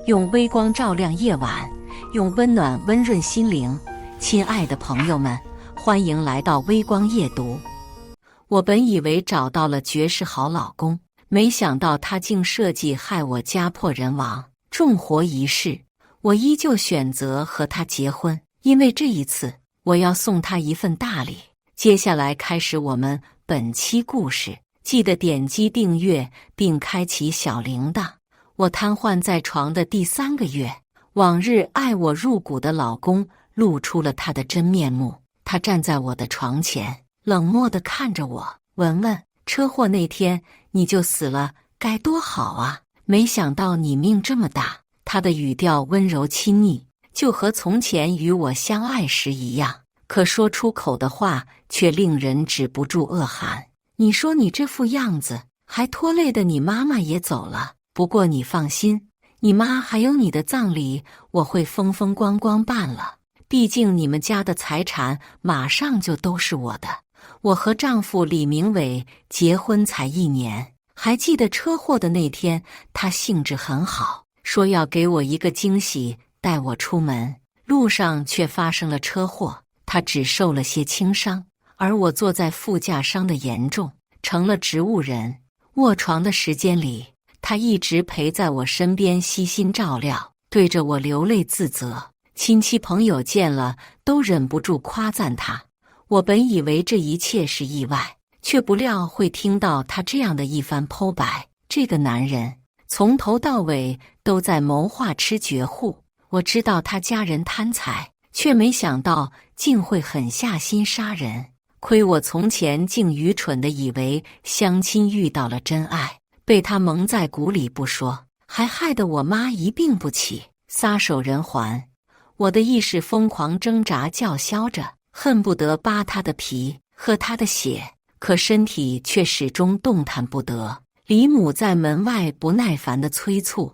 用微光照亮夜晚，用温暖温润心灵。亲爱的朋友们，欢迎来到微光夜读。我本以为找到了绝世好老公，没想到他竟设计害我家破人亡。重活一世，我依旧选择和他结婚，因为这一次我要送他一份大礼。接下来开始我们本期故事，记得点击订阅并开启小铃铛。我瘫痪在床的第3个月，往日爱我入骨的老公露出了他的真面目。他站在我的床前，冷漠地看着我，文文，车祸那天你就死了，该多好啊！没想到你命这么大。他的语调温柔亲昵，就和从前与我相爱时一样，可说出口的话却令人止不住恶寒。你说你这副样子，还拖累的你妈妈也走了。不过你放心，你妈还有你的葬礼，我会风风光光办了。毕竟你们家的财产马上就都是我的。我和丈夫李明伟结婚才1年，还记得车祸的那天，他兴致很好，说要给我一个惊喜，带我出门。路上却发生了车祸，他只受了些轻伤，而我坐在副驾伤得严重，成了植物人。卧床的时间里，他一直陪在我身边，悉心照料，对着我流泪自责。亲戚朋友见了都忍不住夸赞他。我本以为这一切是意外，却不料会听到他这样的一番剖白。这个男人从头到尾都在谋划吃绝户。我知道他家人贪财，却没想到竟会狠下心杀人。亏我从前竟愚蠢地以为相亲遇到了真爱，被他蒙在鼓里不说，还害得我妈一病不起，撒手人寰。我的意识疯狂挣扎叫嚣着，恨不得扒他的皮，喝他的血，可身体却始终动弹不得。李母在门外不耐烦地催促：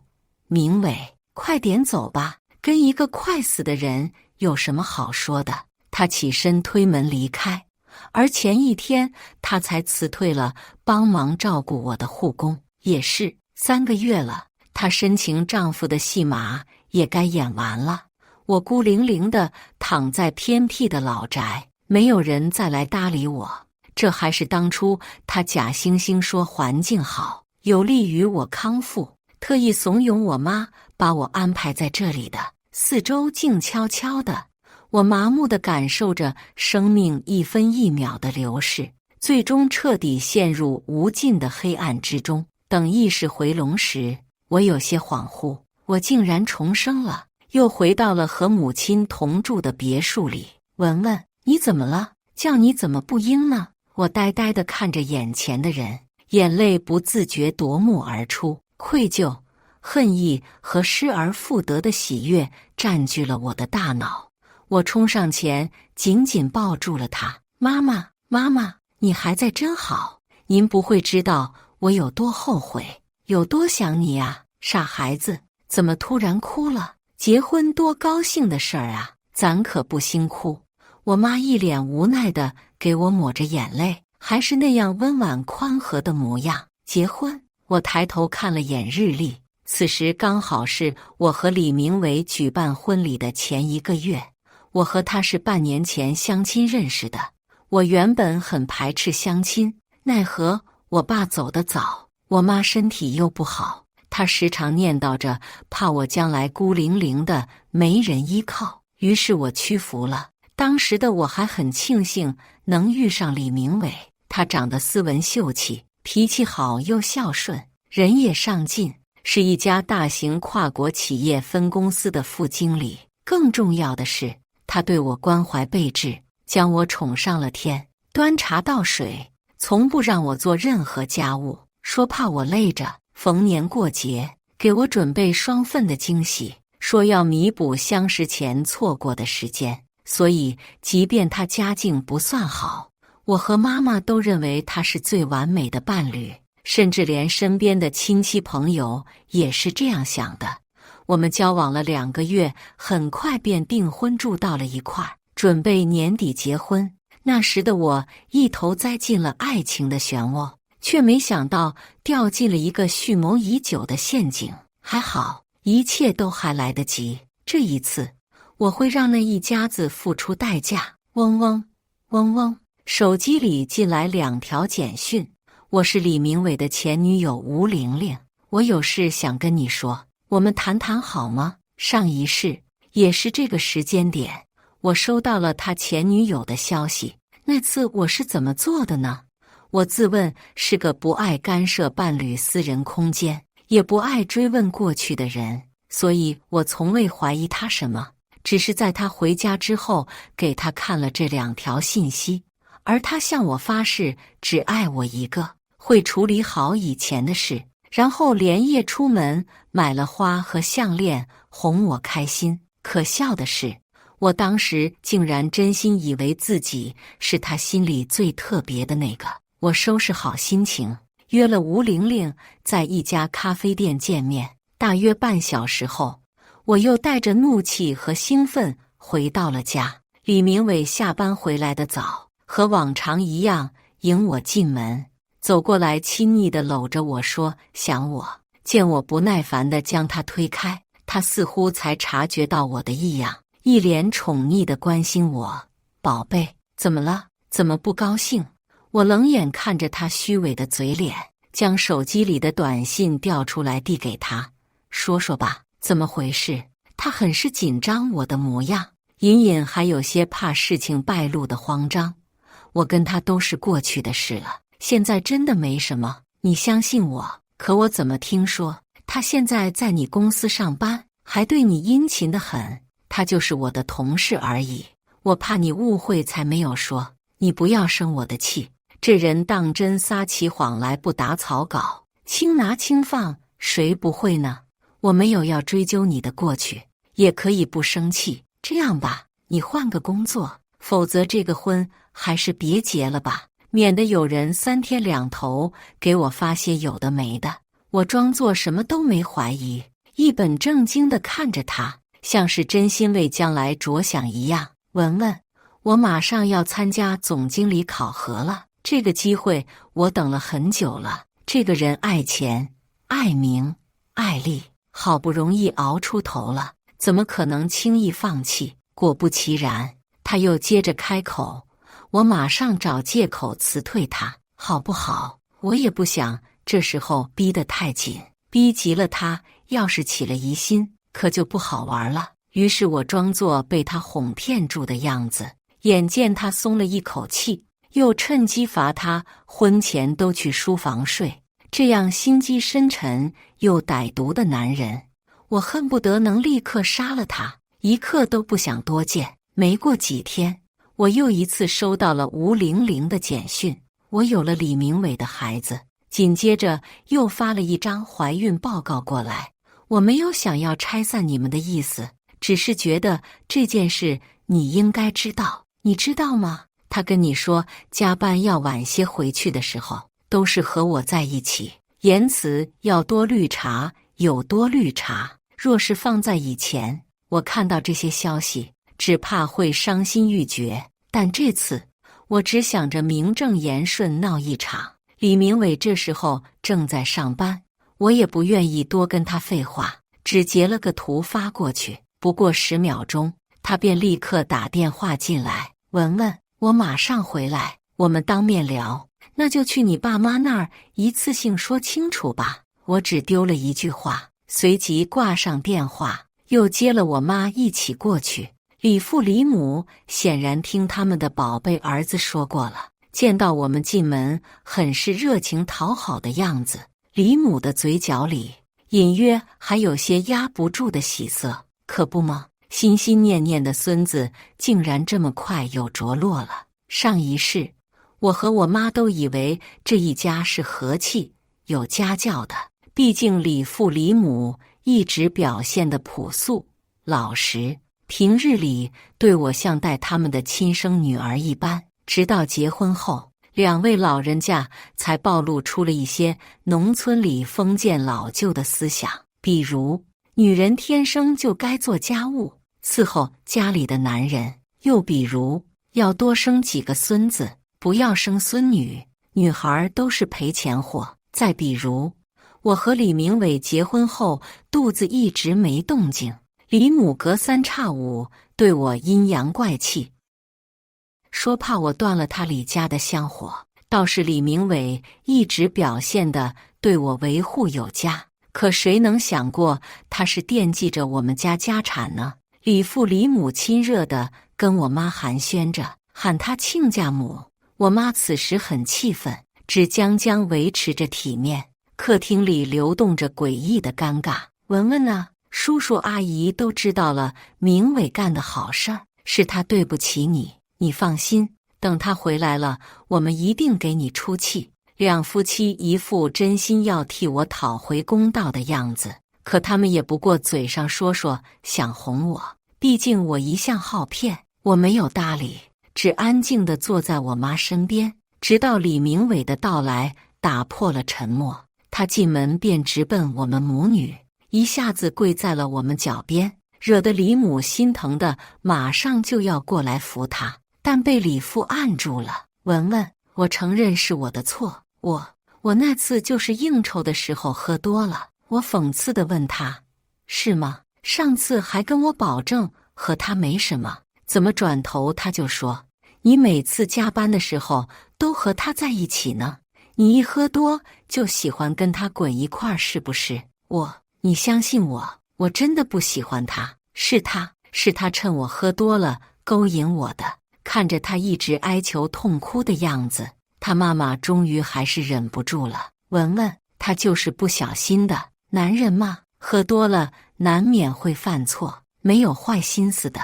明伟，快点走吧，跟一个快死的人有什么好说的。他起身推门离开。而前一天他才辞退了帮忙照顾我的护工，也是3个月了，她深情丈夫的戏码也该演完了。我孤零零地躺在偏僻的老宅，没有人再来搭理我。这还是当初他假惺惺说环境好，有利于我康复，特意怂恿我妈把我安排在这里的。4周静悄悄的，我麻木地感受着生命1分1秒的流逝，最终彻底陷入无尽的黑暗之中。等意识回笼时，我有些恍惚，我竟然重生了，又回到了和母亲同住的别墅里。文文，你怎么了？叫你怎么不应呢？我呆呆地看着眼前的人，眼泪不自觉夺目而出，愧疚、恨意和失而复得的喜悦占据了我的大脑。我冲上前，紧紧抱住了他。妈妈，妈妈，你还在真好。您不会知道我有多后悔，有多想你啊。傻孩子，怎么突然哭了？结婚多高兴的事儿啊，咱可不兴哭。我妈一脸无奈地给我抹着眼泪，还是那样温婉宽和的模样。结婚？我抬头看了眼日历，此时刚好是我和李明伟举办婚礼的前1个月。我和他是半年前相亲认识的。我原本很排斥相亲，奈何我爸走得早，我妈身体又不好，她时常念叨着怕我将来孤零零的没人依靠，于是我屈服了。当时的我还很庆幸能遇上李明伟，他长得斯文秀气，脾气好又孝顺，人也上进，是一家大型跨国企业分公司的副经理。更重要的是，他对我关怀备至，将我宠上了天，端茶倒水，从不让我做任何家务，说怕我累着。逢年过节，给我准备双份的惊喜，说要弥补相识前错过的时间。所以，即便他家境不算好，我和妈妈都认为他是最完美的伴侣，甚至连身边的亲戚朋友也是这样想的。我们交往了2个月，很快便订婚住到了一块儿，准备年底结婚。那时的我一头栽进了爱情的漩涡，却没想到掉进了一个蓄谋已久的陷阱。还好，一切都还来得及。这一次，我会让那一家子付出代价。嗡嗡嗡嗡，手机里进来2条简讯。我是李明伟的前女友吴玲玲，我有事想跟你说，我们谈谈好吗？上一世，也是这个时间点，我收到了他前女友的消息。那次我是怎么做的呢？我自问是个不爱干涉伴侣私人空间，也不爱追问过去的人，所以我从未怀疑他什么，只是在他回家之后给他看了这2条信息，而他向我发誓只爱我一个，会处理好以前的事，然后连夜出门买了花和项链哄我开心。可笑的是，我当时竟然真心以为自己是他心里最特别的那个。我收拾好心情，约了吴玲玲在一家咖啡店见面。大约半小时后，我又带着怒气和兴奋回到了家。李明伟下班回来的早，和往常一样迎我进门，走过来亲昵地搂着我说想我。见我不耐烦地将他推开，他似乎才察觉到我的异样，一脸宠溺地关心我：宝贝，怎么了？怎么不高兴？我冷眼看着他虚伪的嘴脸，将手机里的短信调出来递给他，说说吧，怎么回事？他很是紧张我的模样，隐隐还有些怕事情败露的慌张。我跟他都是过去的事了，现在真的没什么，你相信我。可我怎么听说他现在在你公司上班，还对你殷勤得很？他就是我的同事而已，我怕你误会才没有说，你不要生我的气。这人当真撒起谎来不打草稿，轻拿轻放，谁不会呢？我没有要追究你的过去，也可以不生气。这样吧，你换个工作，否则这个婚还是别结了吧，免得有人3天2头给我发些有的没的。我装作什么都没怀疑，一本正经地看着他，像是真心为将来着想一样。文文，我马上要参加总经理考核了，这个机会我等了很久了。这个人爱钱、爱名、爱利，好不容易熬出头了，怎么可能轻易放弃？果不其然，他又接着开口，我马上找借口辞退他，好不好？我也不想这时候逼得太紧，逼急了他，要是起了疑心，可就不好玩了。于是我装作被他哄骗住的样子，眼见他松了一口气，又趁机罚他婚前都去书房睡。这样心机深沉又歹毒的男人，我恨不得能立刻杀了他，一刻都不想多见。没过几天，我又一次收到了吴玲玲的简讯，我有了李明伟的孩子。紧接着又发了一张怀孕报告过来。我没有想要拆散你们的意思，只是觉得这件事你应该知道。你知道吗？他跟你说加班要晚些回去的时候，都是和我在一起，言辞要多绿茶有多绿茶。若是放在以前，我看到这些消息，只怕会伤心欲绝。但这次，我只想着名正言顺闹一场。李明伟这时候正在上班，我也不愿意多跟他废话，只截了个图发过去。不过10秒钟，他便立刻打电话进来：文文，我马上回来，我们当面聊。那就去你爸妈那儿一次性说清楚吧。我只丢了一句话，随即挂上电话，又接了我妈一起过去。李父李母显然听他们的宝贝儿子说过了，见到我们进门，很是热情讨好的样子。李母的嘴角里隐约还有些压不住的喜色，可不吗？心心念念的孙子竟然这么快又着落了。上一世，我和我妈都以为这一家是和气、有家教的，毕竟李父李母一直表现得朴素、老实，平日里对我像待他们的亲生女儿一般。直到结婚后，2位老人家才暴露出了一些农村里封建老旧的思想，比如女人天生就该做家务，伺候家里的男人；又比如要多生几个孙子，不要生孙女，女孩都是赔钱货。再比如，我和李明伟结婚后，肚子一直没动静。李母隔三差五对我阴阳怪气，说怕我断了他李家的香火。倒是李明伟一直表现的对我维护有加，可谁能想过他是惦记着我们家家产呢？李父李母亲热的跟我妈寒暄着，喊她亲家母。我妈此时很气愤，只将维持着体面。客厅里流动着诡异的尴尬。文文呢？叔叔阿姨都知道了，明伟干的好事儿，是他对不起你。你放心，等他回来了，我们一定给你出气。两夫妻一副真心要替我讨回公道的样子，可他们也不过嘴上说说，想哄我。毕竟我一向好骗，我没有搭理，只安静地坐在我妈身边，直到李明伟的到来打破了沉默。他进门便直奔我们母女，一下子跪在了我们脚边，惹得李母心疼的马上就要过来扶他，但被李父按住了。文文，我承认是我的错，我那次就是应酬的时候喝多了。我讽刺地问他，是吗？上次还跟我保证和他没什么，怎么转头他就说你每次加班的时候都和他在一起呢？你一喝多就喜欢跟他滚一块儿是不是？你相信我，我真的不喜欢他，是他趁我喝多了勾引我的。看着他一直哀求痛哭的样子，他妈妈终于还是忍不住了。文文，他就是不小心的，男人嘛，喝多了难免会犯错，没有坏心思的。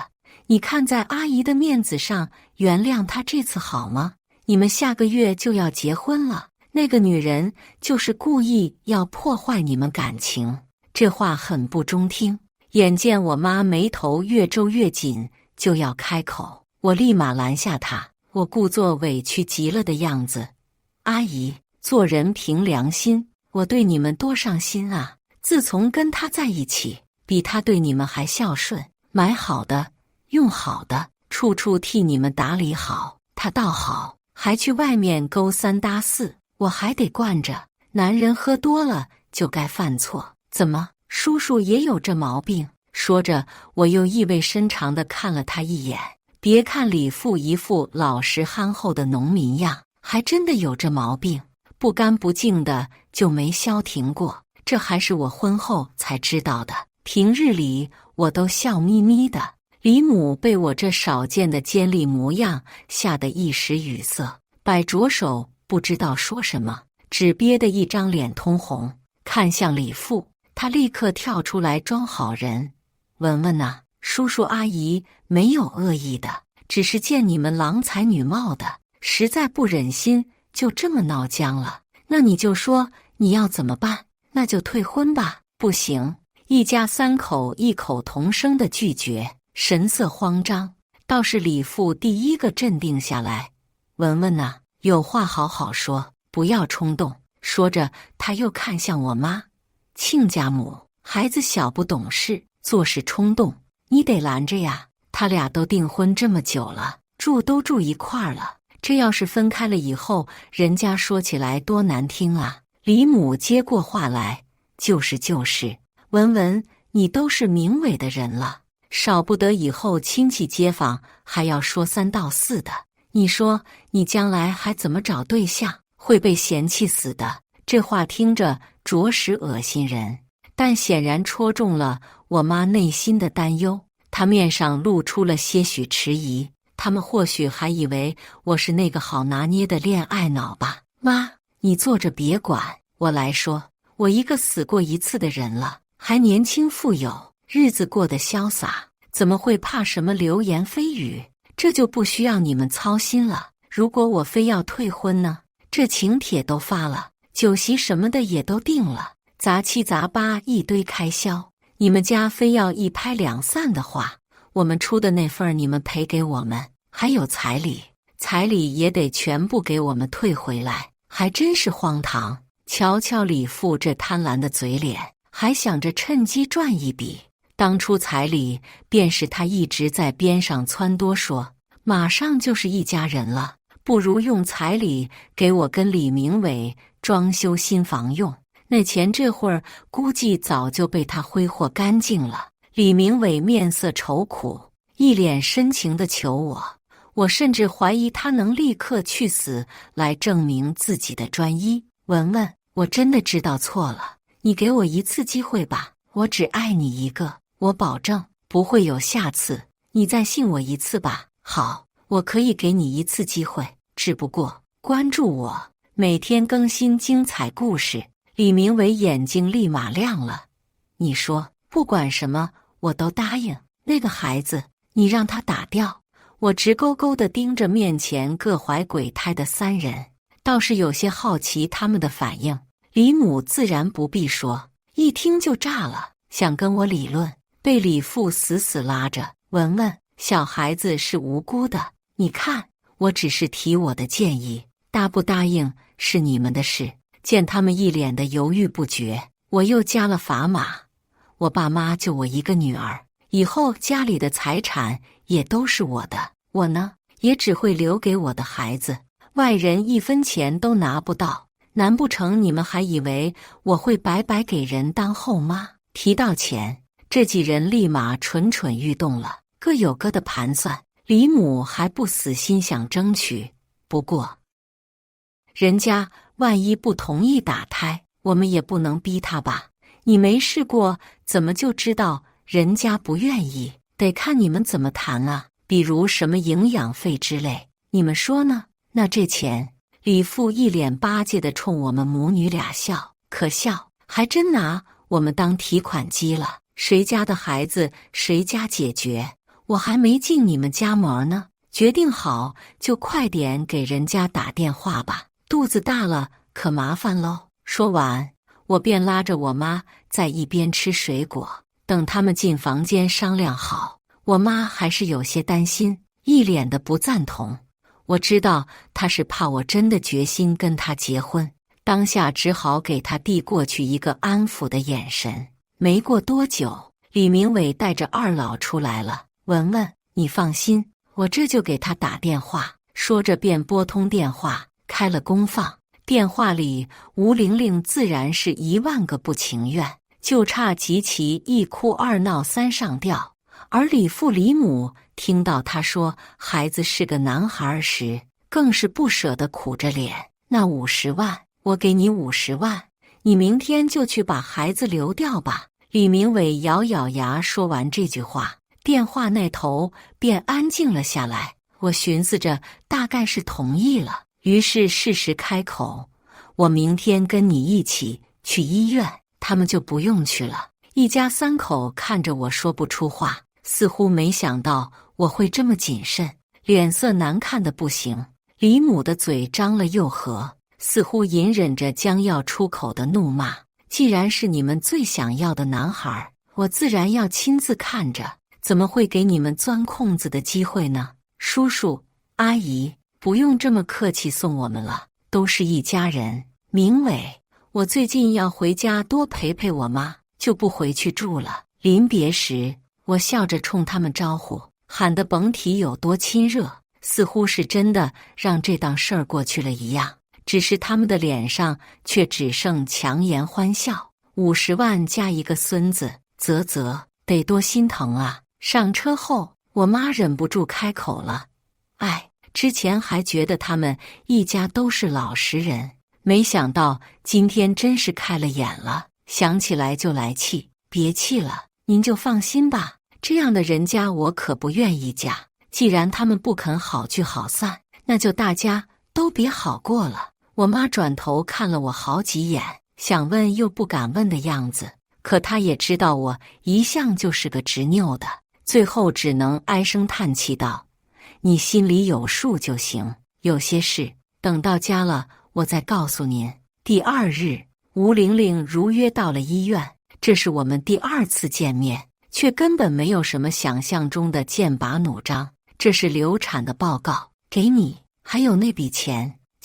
你看在阿姨的面子上原谅他这次好吗？你们下个月就要结婚了，那个女人就是故意要破坏你们感情。这话很不中听。眼见我妈眉头越皱越紧，就要开口，我立马拦下她。我故作委屈极了的样子，阿姨，做人凭良心，我对你们多上心啊！自从跟他在一起，比他对你们还孝顺，买好的，用好的，处处替你们打理好。他倒好，还去外面勾三搭四，我还得惯着。男人喝多了就该犯错，怎么，叔叔也有这毛病？说着，我又意味深长地看了他一眼。别看李父一副老实憨厚的农民样，还真的有这毛病，不干不净的就没消停过。这还是我婚后才知道的，平日里我都笑眯眯的。李母被我这少见的尖利模样吓得一时语塞，摆着手不知道说什么，只憋得一张脸通红，看向李父。他立刻跳出来装好人，文文呐，叔叔阿姨没有恶意的，只是见你们郎才女貌的，实在不忍心就这么闹僵了。那你就说你要怎么办？那就退婚吧。不行，一家三口异口同声的拒绝，神色慌张。倒是李父第一个镇定下来，文文呐，有话好好说，不要冲动。说着，他又看向我妈，亲家母，孩子小不懂事，做事冲动，你得拦着呀。他俩都订婚这么久了，都住一块儿了，这要是分开了以后，人家说起来多难听啊。李母接过话来，就是，文文，你都是明伟的人了，少不得以后亲戚街坊还要说三道四的。你说你将来还怎么找对象？会被嫌弃死的。这话听着着实恶心人，但显然戳中了我妈内心的担忧。她面上露出了些许迟疑，他们或许还以为我是那个好拿捏的恋爱脑吧。妈，你坐着别管，我来说，我一个死过一次的人了，还年轻富有，日子过得潇洒，怎么会怕什么流言蜚语？这就不需要你们操心了。如果我非要退婚呢？这请帖都发了，酒席什么的也都定了，杂七杂八一堆开销，你们家非要一拍两散的话，我们出的那份你们赔给我们，还有彩礼也得全部给我们退回来，还真是荒唐。瞧瞧李父这贪婪的嘴脸，还想着趁机赚一笔。当初彩礼便是他一直在边上撺掇说，马上就是一家人了，不如用彩礼给我跟李明伟装修新房用，那钱这会儿估计早就被他挥霍干净了。李明伟面色愁苦，一脸深情地求我甚至怀疑他能立刻去死来证明自己的专一。文文，我真的知道错了，你给我一次机会吧，我只爱你一个，我保证不会有下次，你再信我一次吧。好，我可以给你一次机会，只不过关注我，每天更新精彩故事。李明伟眼睛立马亮了，你说不管什么我都答应。那个孩子你让他打掉。我直勾勾地盯着面前各怀鬼胎的三人，倒是有些好奇他们的反应。李母自然不必说，一听就炸了，想跟我理论，被李父死死拉着。文文，小孩子是无辜的，你看我只是提我的建议，答不答应是你们的事。见他们一脸的犹豫不决，我又加了砝码。我爸妈就我一个女儿，以后家里的财产也都是我的，我呢也只会留给我的孩子，外人一分钱都拿不到。难不成你们还以为我会白白给人当后妈？提到钱，这几人立马蠢蠢欲动了，各有各的盘算。李母还不死心想争取，不过人家万一不同意打胎，我们也不能逼他吧？你没试过，怎么就知道人家不愿意？得看你们怎么谈啊，比如什么营养费之类，你们说呢？那这钱……李父一脸巴结地冲我们母女俩笑，可笑，还真拿我们当提款机了。谁家的孩子谁家解决，我还没进你们家门呢。决定好就快点给人家打电话吧，肚子大了可麻烦喽。说完，我便拉着我妈在一边吃水果，等他们进房间商量好。我妈还是有些担心，一脸的不赞同。我知道她是怕我真的决心跟他结婚，当下只好给他递过去一个安抚的眼神。没过多久，李明伟带着二老出来了。文文，你放心，我这就给他打电话。说着便拨通电话，开了功放。电话里吴玲玲自然是10000个不情愿，就差集齐一哭二闹三上吊。而李父李母听到他说孩子是个男孩时，更是不舍得苦着脸。那50万，我给你50万，你明天就去把孩子留掉吧。李明伟咬咬牙说完这句话，电话那头便安静了下来。我寻思着大概是同意了，于是适时开口，我明天跟你一起去医院，他们就不用去了。一家3口看着我说不出话，似乎没想到我会这么谨慎，脸色难看的不行。李母的嘴张了又合，似乎隐忍着将要出口的怒骂。既然是你们最想要的男孩，我自然要亲自看着，怎么会给你们钻空子的机会呢？叔叔阿姨，不用这么客气送我们了，都是一家人。明伟，我最近要回家多陪陪我妈，就不回去住了。临别时，我笑着冲他们招呼，喊得甭提有多亲热，似乎是真的让这档事儿过去了一样。只是他们的脸上却只剩强颜欢笑。50万加一个孙子，得多心疼啊！上车后，我妈忍不住开口了：“哎，之前还觉得他们一家都是老实人，没想到今天真是开了眼了。想起来就来气，别气了，您就放心吧。这样的人家我可不愿意嫁。既然他们不肯好聚好散，那就大家都别好过了。”我妈转头看了我好几眼，想问又不敢问的样子，可她也知道我一向就是个执拗的，最后只能唉声叹气道：“你心里有数就行，有些事等到家了我再告诉您。”第2日，吴玲玲如约到了医院，这是我们第2次见面，却根本没有什么想象中的剑拔弩张。这是流产的报告，给你，还有那笔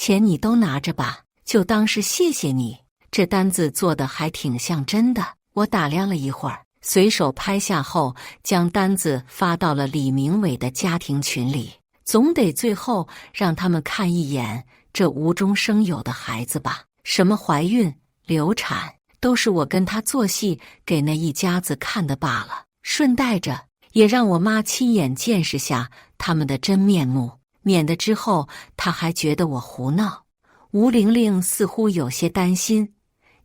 钱你都拿着吧，就当是谢谢你。这单子做的还挺像真的。我打量了一会儿，随手拍下后，将单子发到了李明伟的家庭群里。总得最后让他们看一眼这无中生有的孩子吧。什么怀孕、流产，都是我跟他做戏给那一家子看的罢了。顺带着也让我妈亲眼见识下他们的真面目，免得之后她还觉得我胡闹。吴玲玲似乎有些担心，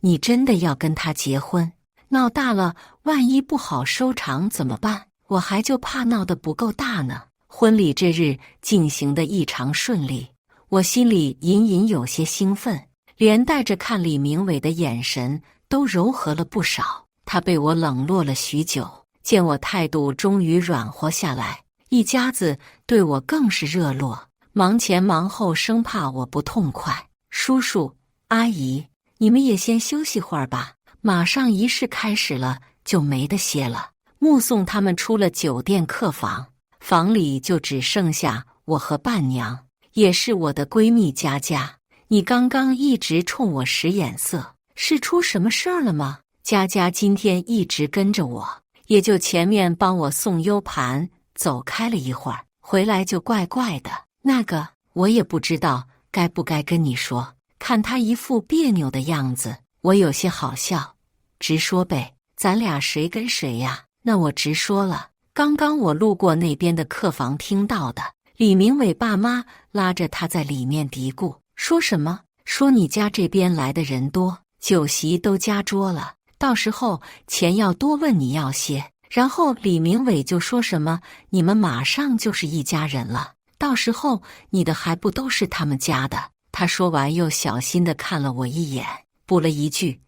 你真的要跟他结婚？闹大了，万一不好收场怎么办？我还就怕闹得不够大呢。婚礼这日进行得异常顺利，我心里隐隐有些兴奋，连带着看李明伟的眼神都柔和了不少。他被我冷落了许久，见我态度终于软和下来，一家子对我更是热络，忙前忙后，生怕我不痛快。叔叔阿姨，你们也先休息会儿吧，马上仪式开始了，就没得歇了。目送他们出了酒店客房，房里就只剩下我和伴娘，也是我的闺蜜佳佳。你刚刚一直冲我使眼色，是出什么事儿了吗？佳佳今天一直跟着我，也就前面帮我送 U 盘，走开了一会儿，回来就怪怪的。那个我也不知道该不该跟你说，看他一副别扭的样子，我有些好笑。直说呗，咱俩谁跟谁呀？那我直说了，刚刚我路过那边的客房听到的，李明伟爸妈拉着他在里面嘀咕，说什么？说你家这边来的人多，酒席都加桌了，到时候钱要多问你要些。然后李明伟就说什么，你们马上就是一家人了，到时候你的还不都是他们家的。他说完又小心地看了我一眼，补了一句，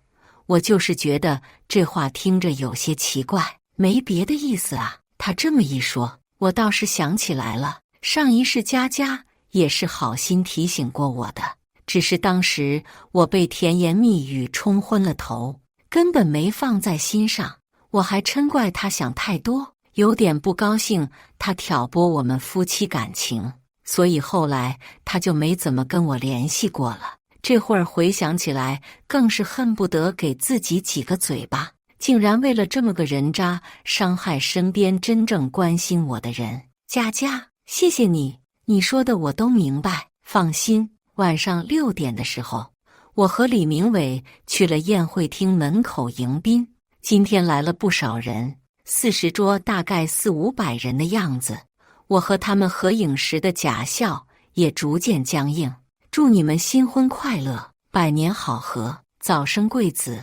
我就是觉得这话听着有些奇怪，没别的意思啊。他这么一说，我倒是想起来了，上一世佳佳也是好心提醒过我的，只是当时我被甜言蜜语冲昏了头，根本没放在心上。我还嗔怪他想太多，有点不高兴他挑拨我们夫妻感情，所以后来他就没怎么跟我联系过了。这会儿回想起来，更是恨不得给自己几个嘴巴，竟然为了这么个人渣，伤害身边真正关心我的人。佳佳，谢谢你，你说的我都明白，放心。晚上6点的时候，我和李明伟去了宴会厅门口迎宾。今天来了不少人，40桌，大概400-500人的样子。我和他们合影时的假笑也逐渐僵硬。祝你们新婚快乐，百年好合，早生贵子。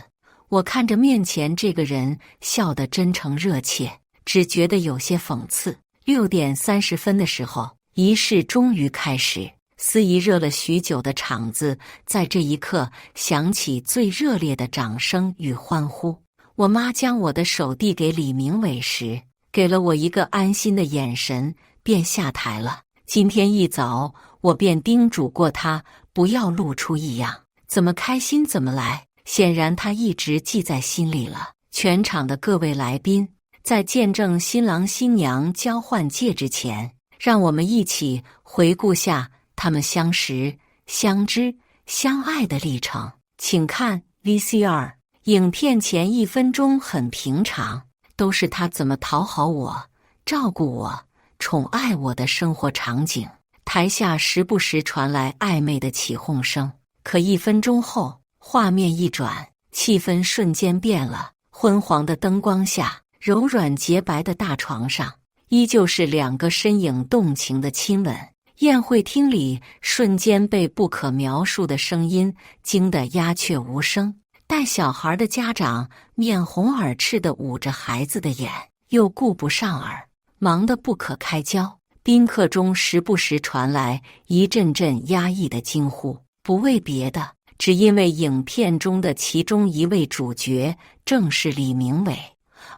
我看着面前这个人笑得真诚热切，只觉得有些讽刺。6点30分的时候，仪式终于开始，司仪热了许久的场子在这一刻响起最热烈的掌声与欢呼。我妈将我的手递给李明伟时，给了我一个安心的眼神，便下台了。今天一早，我便叮嘱过他不要露出异样，怎么开心怎么来。显然他一直记在心里了。全场的各位来宾，在见证新郎新娘交换戒指前，让我们一起回顾下他们相识、相知、相爱的历程。请看 VCR。影片前1分钟很平常，都是他怎么讨好我、照顾我、宠爱我的生活场景。台下时不时传来暧昧的起哄声，可1分钟后，画面一转，气氛瞬间变了。昏黄的灯光下，柔软洁白的大床上，依旧是2个身影动情的亲吻。宴会厅里瞬间被不可描述的声音惊得鸦雀无声。带小孩的家长面红耳赤地捂着孩子的眼，又顾不上耳，忙得不可开交。宾客中时不时传来一阵阵压抑的惊呼，不为别的，只因为影片中的其中一位主角正是李明伟，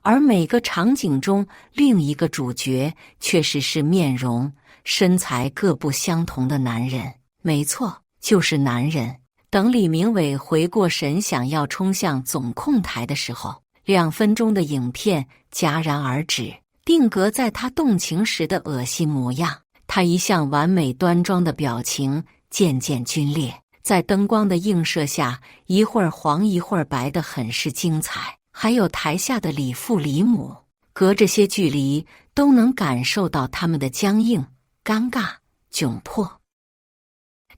而每个场景中另一个主角却是面容、身材各不相同的男人。没错，就是男人。等李明伟回过神，想要冲向总控台的时候，2分钟的影片戛然而止，定格在他动情时的恶心模样。他一向完美端庄的表情渐渐皲裂，在灯光的映射下，一会儿黄一会儿白的很是精彩。还有台下的李父李母，隔着些距离都能感受到他们的僵硬、尴尬、窘迫。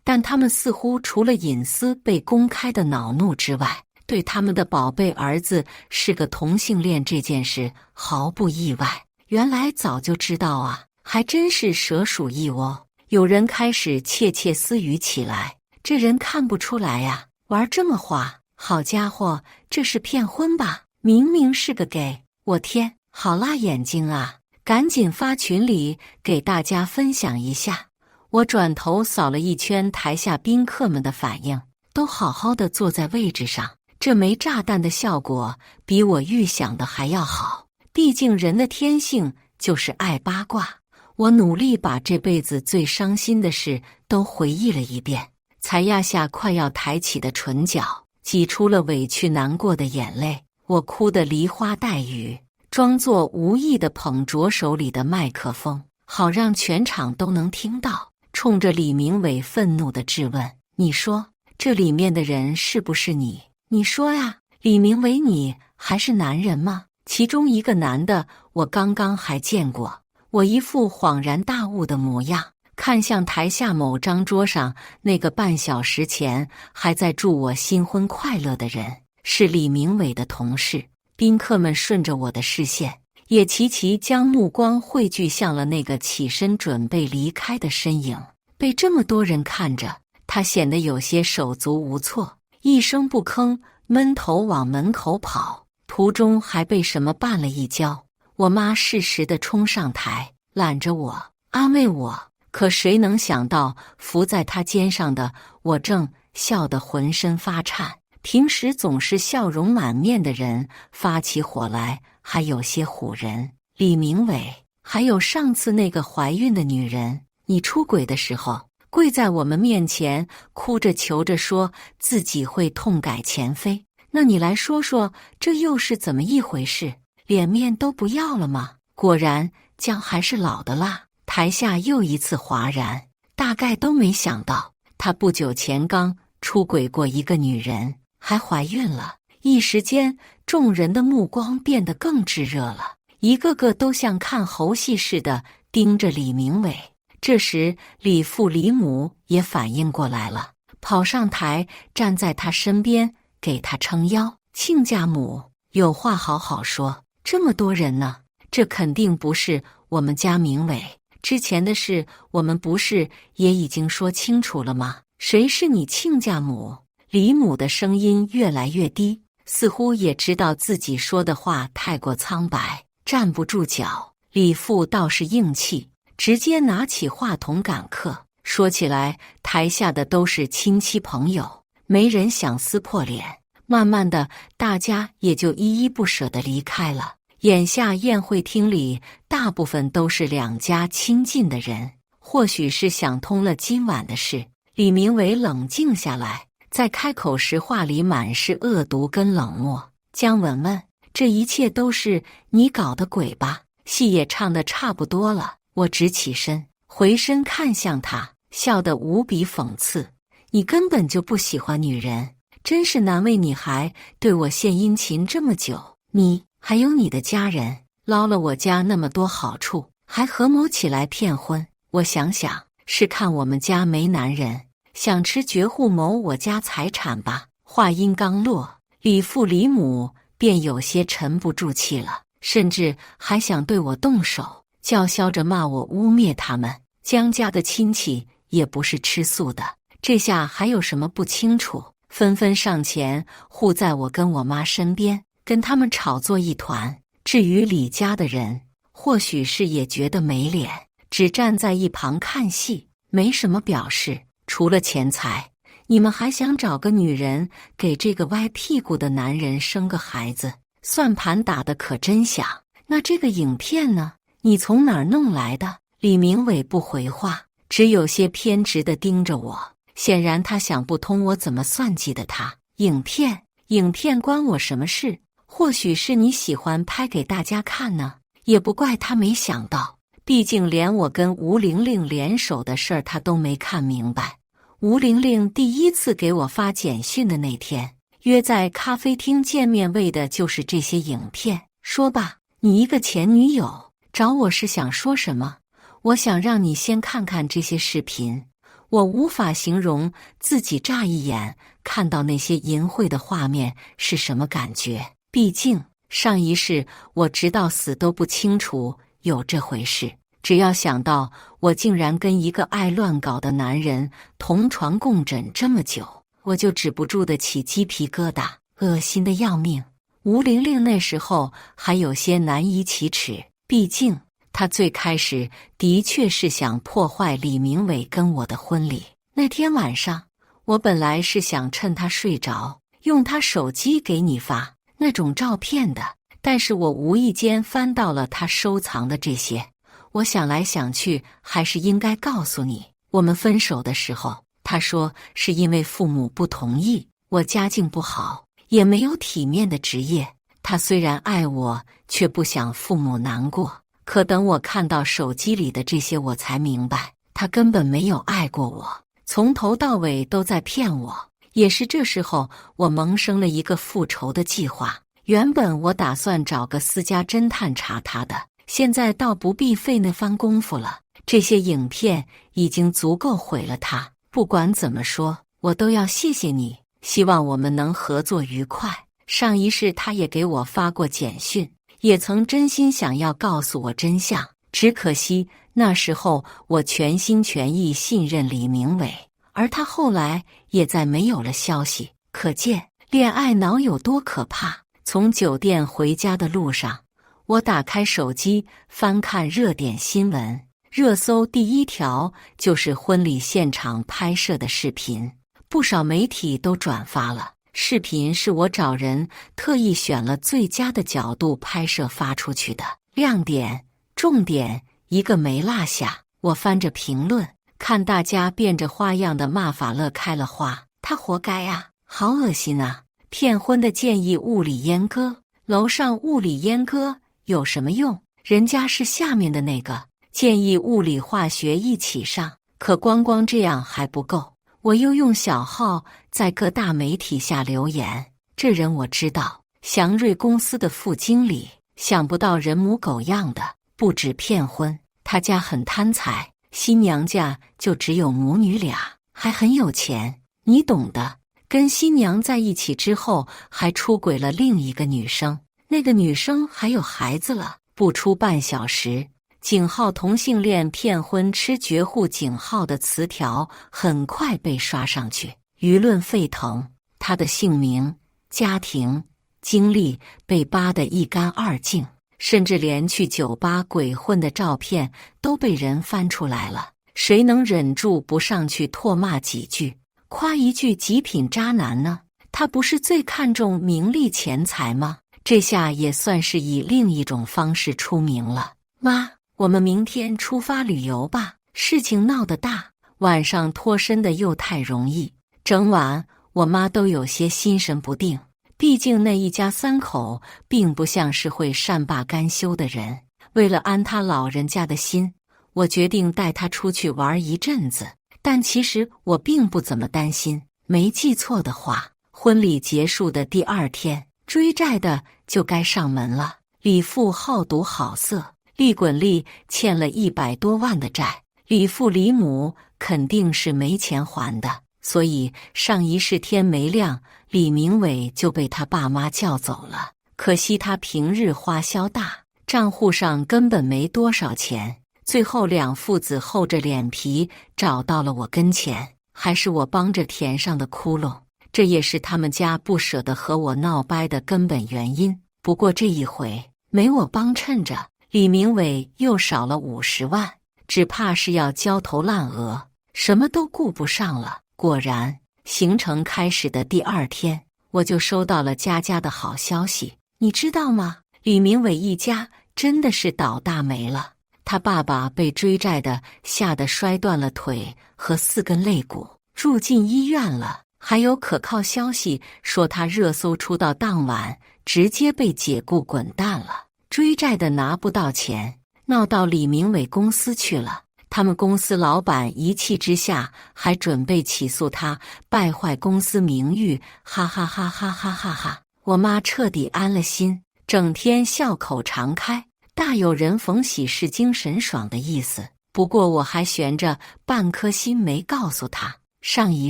但他们似乎除了隐私被公开的恼怒之外，对他们的宝贝儿子是个同性恋这件事毫不意外。原来早就知道啊，还真是蛇鼠一窝。有人开始窃窃私语起来，这人看不出来呀，玩这么花，好家伙，这是骗婚吧？明明是个 gay， 我天，好辣眼睛啊！赶紧发群里给大家分享一下。我转头扫了一圈台下宾客们的反应，都好好的坐在位置上，这枚炸弹的效果比我预想的还要好。毕竟人的天性就是爱八卦。我努力把这辈子最伤心的事都回忆了一遍，才压下快要抬起的唇角，挤出了委屈难过的眼泪。我哭得梨花带雨，装作无意地捧着手里的麦克风，好让全场都能听到，冲着李明伟愤怒地质问：你说这里面的人是不是你？你说呀，李明伟，你还是男人吗？其中一个男的我刚刚还见过。我一副恍然大悟的模样，看向台下某张桌上那个半小时前还在祝我新婚快乐的人，是李明伟的同事。宾客们顺着我的视线，也齐齐将目光汇聚向了那个起身准备离开的身影。被这么多人看着，他显得有些手足无措，一声不吭，闷头往门口跑，途中还被什么绊了一跤。我妈适时地冲上台，揽着我，安慰我。可谁能想到，伏在她肩上的我正笑得浑身发颤。平时总是笑容满面的人，发起火来还有些唬人。李明伟，还有上次那个怀孕的女人，你出轨的时候，跪在我们面前，哭着求着说自己会痛改前非。那你来说说，这又是怎么一回事？脸面都不要了吗？果然姜还是老的辣。台下又一次哗然，大概都没想到他不久前刚出轨过一个女人，还怀孕了。一时间众人的目光变得更炙热了，一个个都像看猴戏似的盯着李明伟。这时李父李母也反应过来了，跑上台站在他身边给他撑腰。亲家母，有话好好说，这么多人呢，这肯定不是我们家明伟。之前的事我们不是也已经说清楚了吗？谁是你亲家母？李母的声音越来越低，似乎也知道自己说的话太过苍白，站不住脚。李父倒是硬气，直接拿起话筒赶客。说起来，台下的都是亲戚朋友，没人想撕破脸。慢慢的，大家也就依依不舍地离开了。眼下宴会厅里大部分都是两家亲近的人，或许是想通了今晚的事，李明伟冷静下来，在开口时话里满是恶毒跟冷漠。姜文文，这一切都是你搞的鬼吧？戏也唱得差不多了。我直起身，回身看向他，笑得无比讽刺。你根本就不喜欢女人，真是难为你还对我献殷勤这么久。你还有你的家人，捞了我家那么多好处，还合谋起来骗婚。我想想，是看我们家没男人，想吃绝户谋我家财产吧。话音刚落，李父李母便有些沉不住气了，甚至还想对我动手，叫嚣着骂我污蔑他们。姜家的亲戚也不是吃素的，这下还有什么不清楚？纷纷上前护在我跟我妈身边，跟他们吵作一团。至于李家的人，或许是也觉得没脸，只站在一旁看戏，没什么表示。除了钱财，你们还想找个女人给这个歪屁股的男人生个孩子，算盘打得可真响。那这个影片呢？你从哪儿弄来的？李明伟不回话，只有些偏执地盯着我，显然他想不通我怎么算计的他。影片关我什么事？或许是你喜欢拍给大家看呢，也不怪他没想到，毕竟连我跟吴玲玲联手的事儿他都没看明白。吴玲玲第一次给我发简讯的那天，约在咖啡厅见面，为的就是这些影片。说吧，你一个前女友找我是想说什么？我想让你先看看这些视频，我无法形容自己乍一眼看到那些淫秽的画面是什么感觉。毕竟上一世我直到死都不清楚有这回事。只要想到我竟然跟一个爱乱搞的男人同床共枕这么久，我就止不住的起鸡皮疙瘩，恶心的要命。吴玲玲那时候还有些难以启齿，毕竟她最开始的确是想破坏李明伟跟我的婚礼。那天晚上，我本来是想趁他睡着，用他手机给你发那种照片的，但是我无意间翻到了他收藏的这些。我想来想去，还是应该告诉你，我们分手的时候，他说是因为父母不同意，我家境不好，也没有体面的职业。他虽然爱我，却不想父母难过。可等我看到手机里的这些，我才明白，他根本没有爱过我，从头到尾都在骗我。也是这时候，我萌生了一个复仇的计划。原本我打算找个私家侦探查他的，现在倒不必费那番功夫了。这些影片已经足够毁了他。不管怎么说，我都要谢谢你，希望我们能合作愉快。上一世他也给我发过简讯，也曾真心想要告诉我真相，只可惜那时候我全心全意信任李明伟，而他后来也再没有了消息。可见恋爱脑有多可怕。从酒店回家的路上，我打开手机翻看热点新闻，热搜第一条就是婚礼现场拍摄的视频，不少媒体都转发了。视频是我找人特意选了最佳的角度拍摄发出去的，亮点、重点一个没落下。我翻着评论，看大家变着花样的骂法乐开了花，他活该啊，好恶心啊！骗婚的建议物理阉割，楼上物理阉割有什么用？人家是下面的那个，建议物理化学一起上。可光这样还不够，我又用小号在各大媒体下留言。这人我知道，祥瑞公司的副经理，想不到人模狗样的，不止骗婚，他家很贪财，新娘家就只有母女俩，还很有钱，你懂的。跟新娘在一起之后，还出轨了另一个女生，那个女生还有孩子了。不出半小时，井号同性恋骗婚吃绝户井号的词条很快被刷上去，舆论沸腾，他的姓名、家庭、经历被扒得一干二净，甚至连去酒吧鬼混的照片都被人翻出来了。谁能忍住不上去唾骂几句，夸一句极品渣男呢？他不是最看重名利钱财吗？这下也算是以另一种方式出名了。妈，我们明天出发旅游吧。事情闹得大，晚上脱身的又太容易，整晚我妈都有些心神不定。毕竟那一家三口并不像是会善罢甘休的人。为了安他老人家的心，我决定带他出去玩一阵子。但其实我并不怎么担心，没记错的话，婚礼结束的第二天，追债的就该上门了。李父好赌好色，利滚利欠了100多万的债，李父李母肯定是没钱还的，所以上一世天没亮，李明伟就被他爸妈叫走了。可惜他平日花销大，账户上根本没多少钱。最后两父子厚着脸皮找到了我跟前，还是我帮着填上的窟窿，这也是他们家不舍得和我闹掰的根本原因。不过这一回没我帮衬着，李明伟又少了50万，只怕是要焦头烂额，什么都顾不上了。果然，行程开始的第二天，我就收到了佳佳的好消息。你知道吗？李明伟一家真的是倒大霉了。他爸爸被追债的吓得摔断了腿和4根肋骨，住进医院了。还有可靠消息说他热搜出道当晚直接被解雇滚蛋了。追债的拿不到钱，闹到李明伟公司去了。他们公司老板一气之下还准备起诉他败坏公司名誉，哈哈哈哈哈哈哈！我妈彻底安了心，整天笑口常开，大有人逢喜事精神爽的意思。不过我还悬着半颗心没告诉他。上一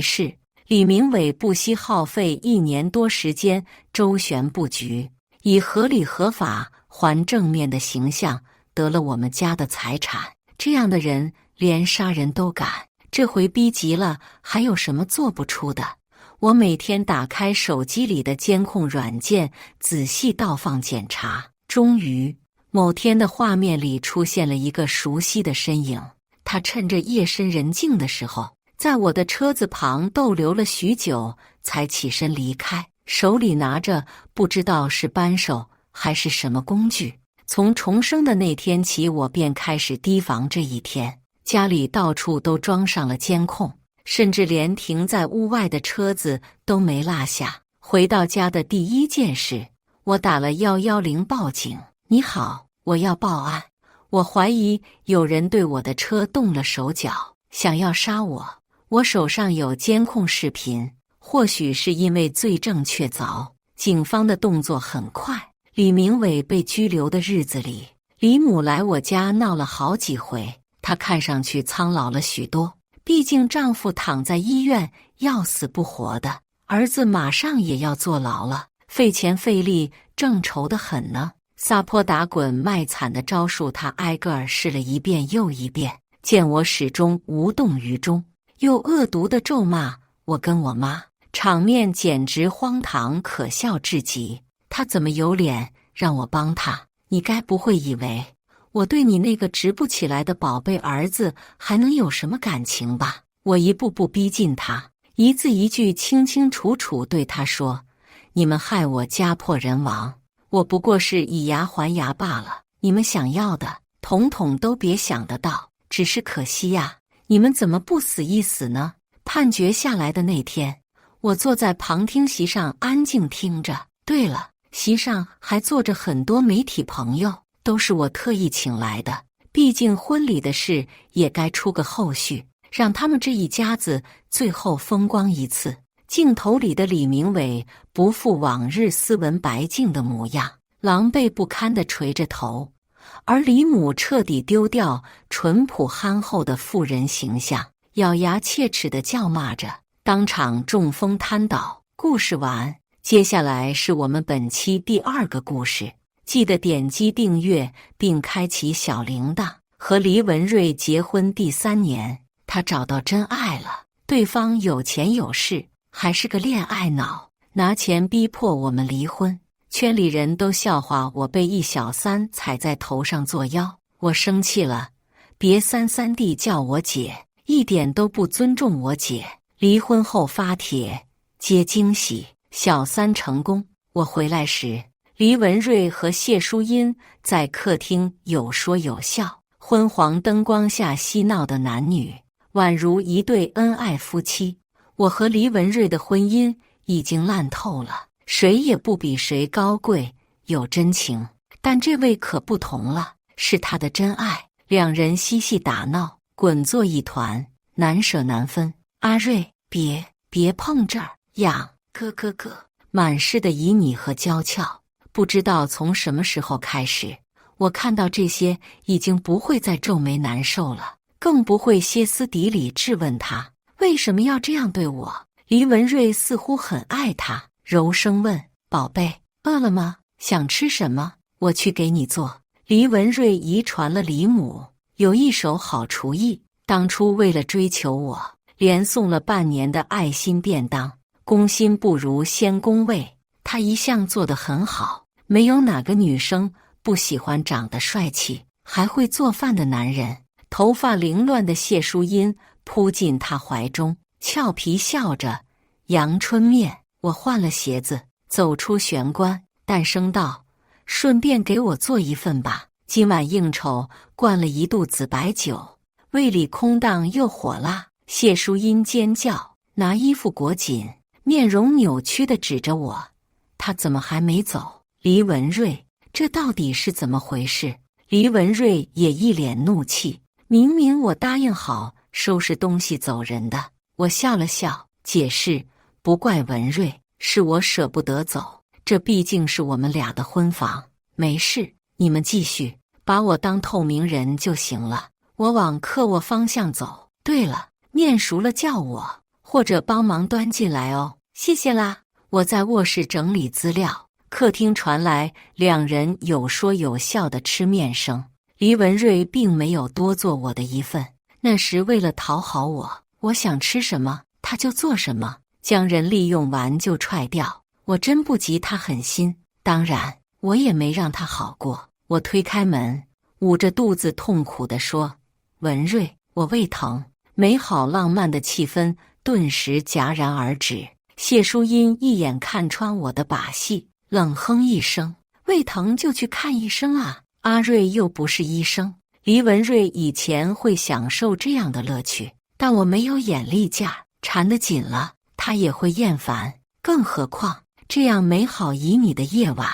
世，李明伟不惜耗费1年多时间周旋布局，以合理合法还正面的形象得了我们家的财产。这样的人连杀人都敢，这回逼急了，还有什么做不出的？我每天打开手机里的监控软件，仔细倒放检查。终于，某天的画面里出现了一个熟悉的身影。他趁着夜深人静的时候，在我的车子旁逗留了许久，才起身离开，手里拿着不知道是扳手还是什么工具。从重生的那天起，我便开始提防这一天。家里到处都装上了监控，甚至连停在屋外的车子都没落下。回到家的第一件事，我打了110报警。你好，我要报案。我怀疑有人对我的车动了手脚，想要杀我。我手上有监控视频，或许是因为罪证确凿，警方的动作很快。李明伟被拘留的日子里，李母来我家闹了好几回，她看上去苍老了许多。毕竟丈夫躺在医院要死不活的，儿子马上也要坐牢了，费钱费力，正愁得很呢。撒泼打滚卖惨的招数，她挨个儿试了一遍又一遍，见我始终无动于衷，又恶毒的咒骂我跟我妈，场面简直荒唐可笑至极。他怎么有脸让我帮他？你该不会以为我对你那个直不起来的宝贝儿子还能有什么感情吧？我一步步逼近他，一字一句清清楚楚对他说：你们害我家破人亡，我不过是以牙还牙罢了，你们想要的统统都别想得到。只是可惜呀，你们怎么不死一死呢？判决下来的那天，我坐在旁听席上安静听着。对了，席上还坐着很多媒体朋友，都是我特意请来的。毕竟婚礼的事也该出个后续，让他们这一家子最后风光一次。镜头里的李明伟不复往日斯文白净的模样，狼狈不堪地垂着头，而李母彻底丢掉淳朴憨厚的妇人形象，咬牙切齿地叫骂着，当场中风瘫倒。故事完。接下来是我们本期第2个故事，记得点击订阅并开启小铃铛。和黎文瑞结婚第3年，他找到真爱了，对方有钱有势，还是个恋爱脑，拿钱逼迫我们离婚。圈里人都笑话我被一小三踩在头上作妖，我生气了，别三弟叫我姐，一点都不尊重我姐。离婚后发帖接惊喜，小三成功。我回来时，黎文瑞和谢淑音在客厅有说有笑，昏黄灯光下嬉闹的男女，宛如一对恩爱夫妻。我和黎文瑞的婚姻已经烂透了，谁也不比谁高贵有真情，但这位可不同了，是他的真爱。两人嬉戏打闹，滚作一团，难舍难分。阿瑞，别碰这儿，痒。咯，满是的旖旎和娇俏。不知道从什么时候开始，我看到这些已经不会再皱眉难受了，更不会歇斯底里质问他为什么要这样对我。黎文瑞似乎很爱他，柔声问：宝贝，饿了吗？想吃什么？我去给你做。黎文瑞遗传了李母，有一手好厨艺，当初为了追求我，连送了半年的爱心便当。攻心不如先攻胃，他一向做得很好，没有哪个女生不喜欢长得帅气还会做饭的男人。头发凌乱的谢淑音扑进他怀中，俏皮笑着：阳春面。我换了鞋子，走出玄关，淡声道：顺便给我做一份吧，今晚应酬灌了一肚子白酒，胃里空荡又火辣。谢淑音尖叫，拿衣服裹紧，面容扭曲地指着我：他怎么还没走？黎文瑞，这到底是怎么回事？黎文瑞也一脸怒气，明明我答应好收拾东西走人的。我笑了笑，解释：不怪文瑞，是我舍不得走，这毕竟是我们俩的婚房。没事，你们继续，把我当透明人就行了。我往客卧方向走。对了，面熟了叫我，或者帮忙端进来哦。谢谢啦。我在卧室整理资料，客厅传来两人有说有笑的吃面声。黎文瑞并没有多做我的一份，那时为了讨好我，我想吃什么他就做什么，将人利用完就踹掉。我真不及他狠心，当然我也没让他好过。我推开门，捂着肚子痛苦地说：文瑞，我胃疼。美好浪漫的气氛顿时戛然而止。谢淑音一眼看穿我的把戏，冷哼一声：胃疼就去看医生啊，阿瑞又不是医生。黎文瑞以前会享受这样的乐趣，但我没有眼力劲儿，缠得紧了，他也会厌烦。更何况这样美好旖旎的夜晚，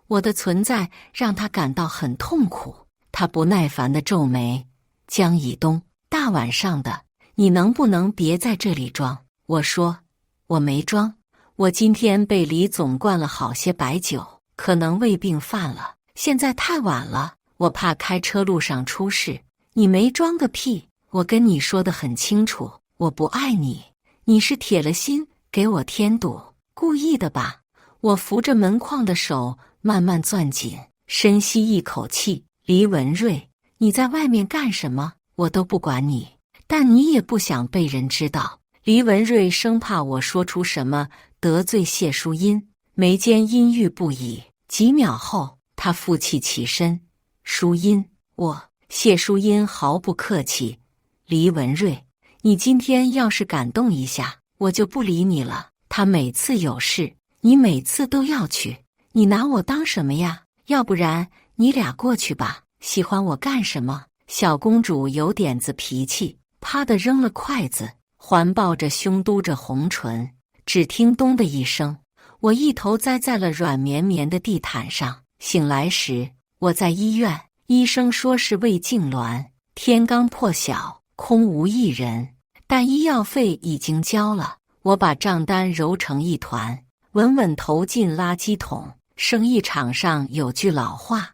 我的存在让他感到很痛苦。他不耐烦地皱眉：江以东，大晚上的，你能不能别在这里装？我说：我没装，我今天被李总灌了好些白酒，可能胃病犯了，现在太晚了，我怕开车路上出事。你没装个屁，我跟你说得很清楚，我不爱你，你是铁了心给我添堵，故意的吧？我扶着门框的手慢慢攥紧，深吸一口气。黎文瑞，你在外面干什么？我都不管你，但你也不想被人知道。黎文瑞生怕我说出什么得罪谢淑音，眉间阴郁不已。几秒后，他负气起身：淑音，谢淑音毫不客气：黎文瑞，你今天要是敢动一下，我就不理你了。他每次有事，你每次都要去，你拿我当什么呀？要不然你俩过去吧，喜欢我干什么？小公主有点子脾气，啪地扔了筷子，环抱着胸，嘟着红唇。只听咚的一声，我一头栽在了软绵绵的地毯上。醒来时，我在医院，医生说是胃痉挛，天刚破晓，空无一人，但医药费已经交了。我把账单揉成一团，稳稳投进垃圾桶。生意场上有句老话，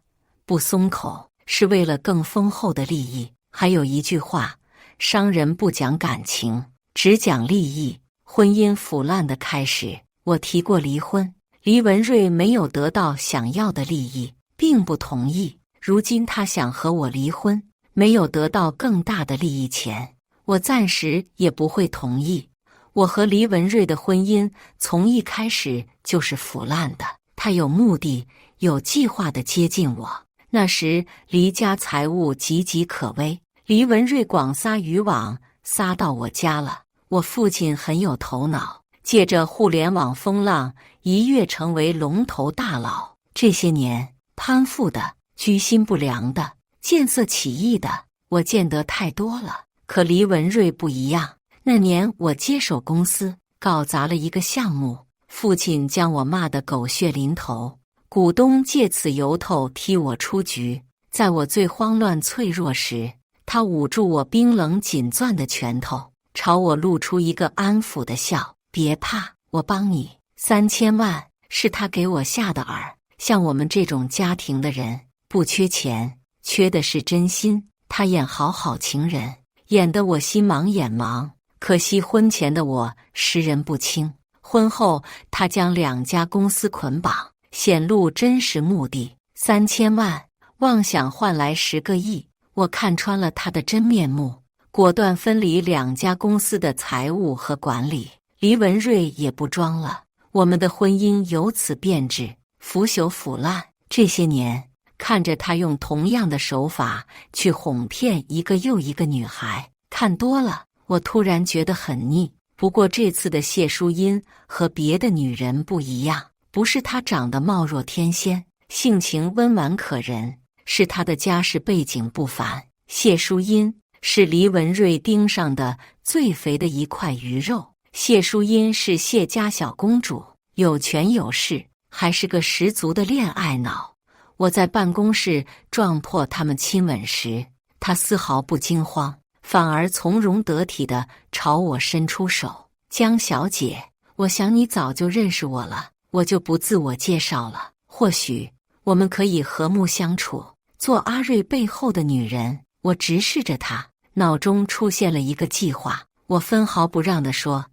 不松口是为了更丰厚的利益。还有一句话，商人不讲感情，只讲利益。婚姻腐烂的开始，我提过离婚，黎文瑞没有得到想要的利益，并不同意。如今他想和我离婚，没有得到更大的利益前，我暂时也不会同意。我和黎文瑞的婚姻从一开始就是腐烂的，他有目的、有计划地接近我。那时黎家财务岌岌可危，黎文瑞广撒渔网撒到我家了。我父亲很有头脑，借着互联网风浪一跃成为龙头大佬。这些年，攀附的、居心不良的、见色起意的，我见得太多了。可黎文瑞不一样。那年我接手公司，搞砸了一个项目，父亲将我骂得狗血淋头，股东借此由头踢我出局。在我最慌乱脆弱时，他捂住我冰冷紧攥的拳头，朝我露出一个安抚的笑：别怕，我帮你。3000万是他给我下的饵。像我们这种家庭的人，不缺钱，缺的是真心。他演好好情人，演得我心盲眼盲。可惜婚前的我识人不清，婚后他将2家公司捆绑，显露真实目的。3000万妄想换来10个亿，我看穿了他的真面目，果断分离2家公司的财务和管理。黎文瑞也不装了，我们的婚姻由此变质、腐朽、腐烂。这些年，看着他用同样的手法去哄骗一个又一个女孩，看多了，我突然觉得很腻。不过这次的谢淑音和别的女人不一样，不是她长得貌若天仙，性情温婉可人，是她的家世背景不凡。谢淑音是黎文瑞盯上的最肥的一块鱼肉。谢淑音是谢家小公主，有权有势，还是个十足的恋爱脑。我在办公室撞破他们亲吻时，她丝毫不惊慌，反而从容得体地朝我伸出手：江小姐，我想你早就认识我了，我就不自我介绍了。或许我们可以和睦相处，做阿瑞背后的女人。我直视着他，脑中出现了一个计划。我分毫不让地说：“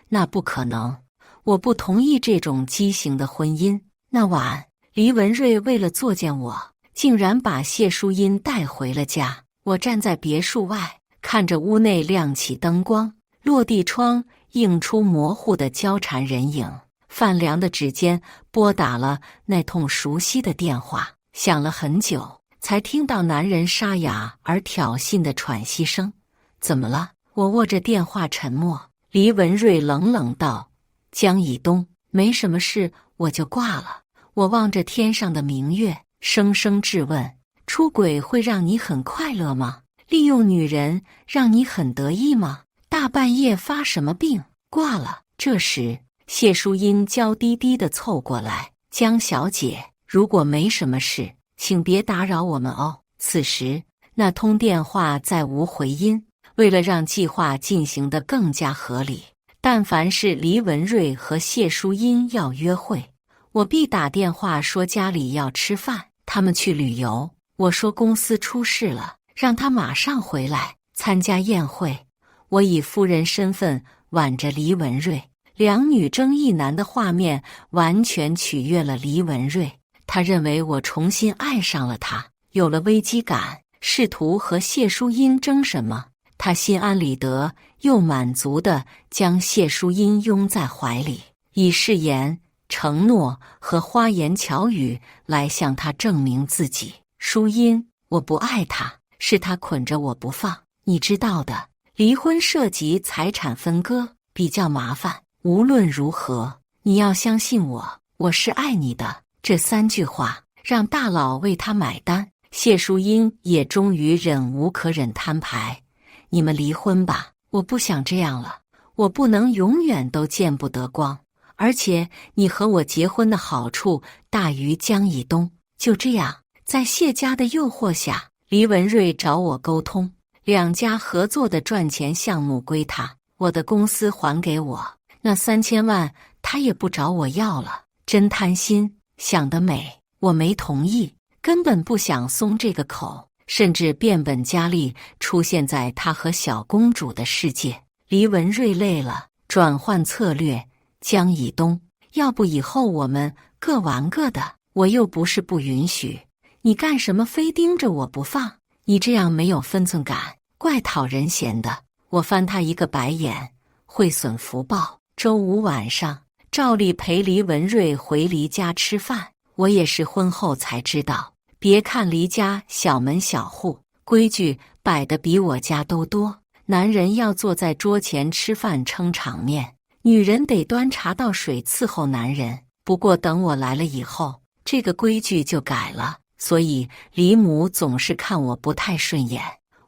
那不可能，我不同意这种畸形的婚姻。”那晚，黎文瑞为了作践我，竟然把谢淑音带回了家。我站在别墅外，看着屋内亮起灯光，落地窗映出模糊的交缠人影。泛凉的指尖拨打了那通熟悉的电话，响了很久，才听到男人沙哑而挑衅的喘息声。怎么了？我握着电话沉默。黎文瑞冷冷道：“江以东，没什么事，我就挂了。”我望着天上的明月，声声质问：出轨会让你很快乐吗？利用女人让你很得意吗？大半夜发什么病？挂了。这时，谢淑音娇滴滴地凑过来：“江小姐，如果没什么事，请别打扰我们哦。”此时，那通电话再无回音。为了让计划进行得更加合理，但凡是黎文瑞和谢淑音要约会，我必打电话说家里要吃饭，他们去旅游，我说公司出事了，让他马上回来参加宴会。我以夫人身份挽着黎文瑞，两女争一男的画面完全取悦了黎文瑞。他认为我重新爱上了他，有了危机感，试图和谢淑音争什么。他心安理得又满足地将谢淑音拥在怀里，以誓言、承诺和花言巧语来向他证明自己。淑音，我不爱他，是他捆着我不放。你知道的，离婚涉及财产分割，比较麻烦。无论如何，你要相信我，我是爱你的。这3句话让大佬为他买单。谢淑音也终于忍无可忍，摊牌：你们离婚吧，我不想这样了，我不能永远都见不得光，而且你和我结婚的好处大于江以东。就这样，在谢家的诱惑下，黎文瑞找我沟通，2家合作的赚钱项目归他，我的公司还给我，那3000万他也不找我要了。真贪心，想得美。我没同意，根本不想松这个口，甚至变本加厉出现在他和小公主的世界。黎文瑞累了，转换策略：江以东，要不以后我们各玩各的，我又不是不允许，你干什么非盯着我不放？你这样没有分寸感，怪讨人嫌的。我翻他一个白眼，会损福报。周5晚上，照例陪黎文瑞回黎家吃饭。我也是婚后才知道，别看黎家小门小户，规矩摆得比我家都多。男人要坐在桌前吃饭撑场面，女人得端茶倒水伺候男人。不过等我来了以后，这个规矩就改了，所以黎母总是看我不太顺眼。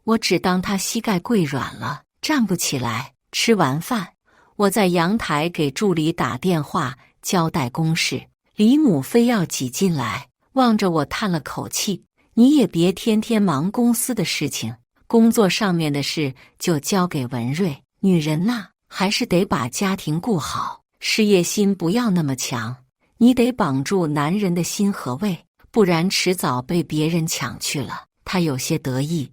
我只当她膝盖跪软了，站不起来。吃完饭，我在阳台给助理打电话交代公事，黎母非要挤进来，望着我叹了口气：你也别天天忙公司的事情，工作上面的事就交给文瑞。女人呐，还是得把家庭顾好，事业心不要那么强。你得绑住男人的心和胃，不然迟早被别人抢去了。他有些得意：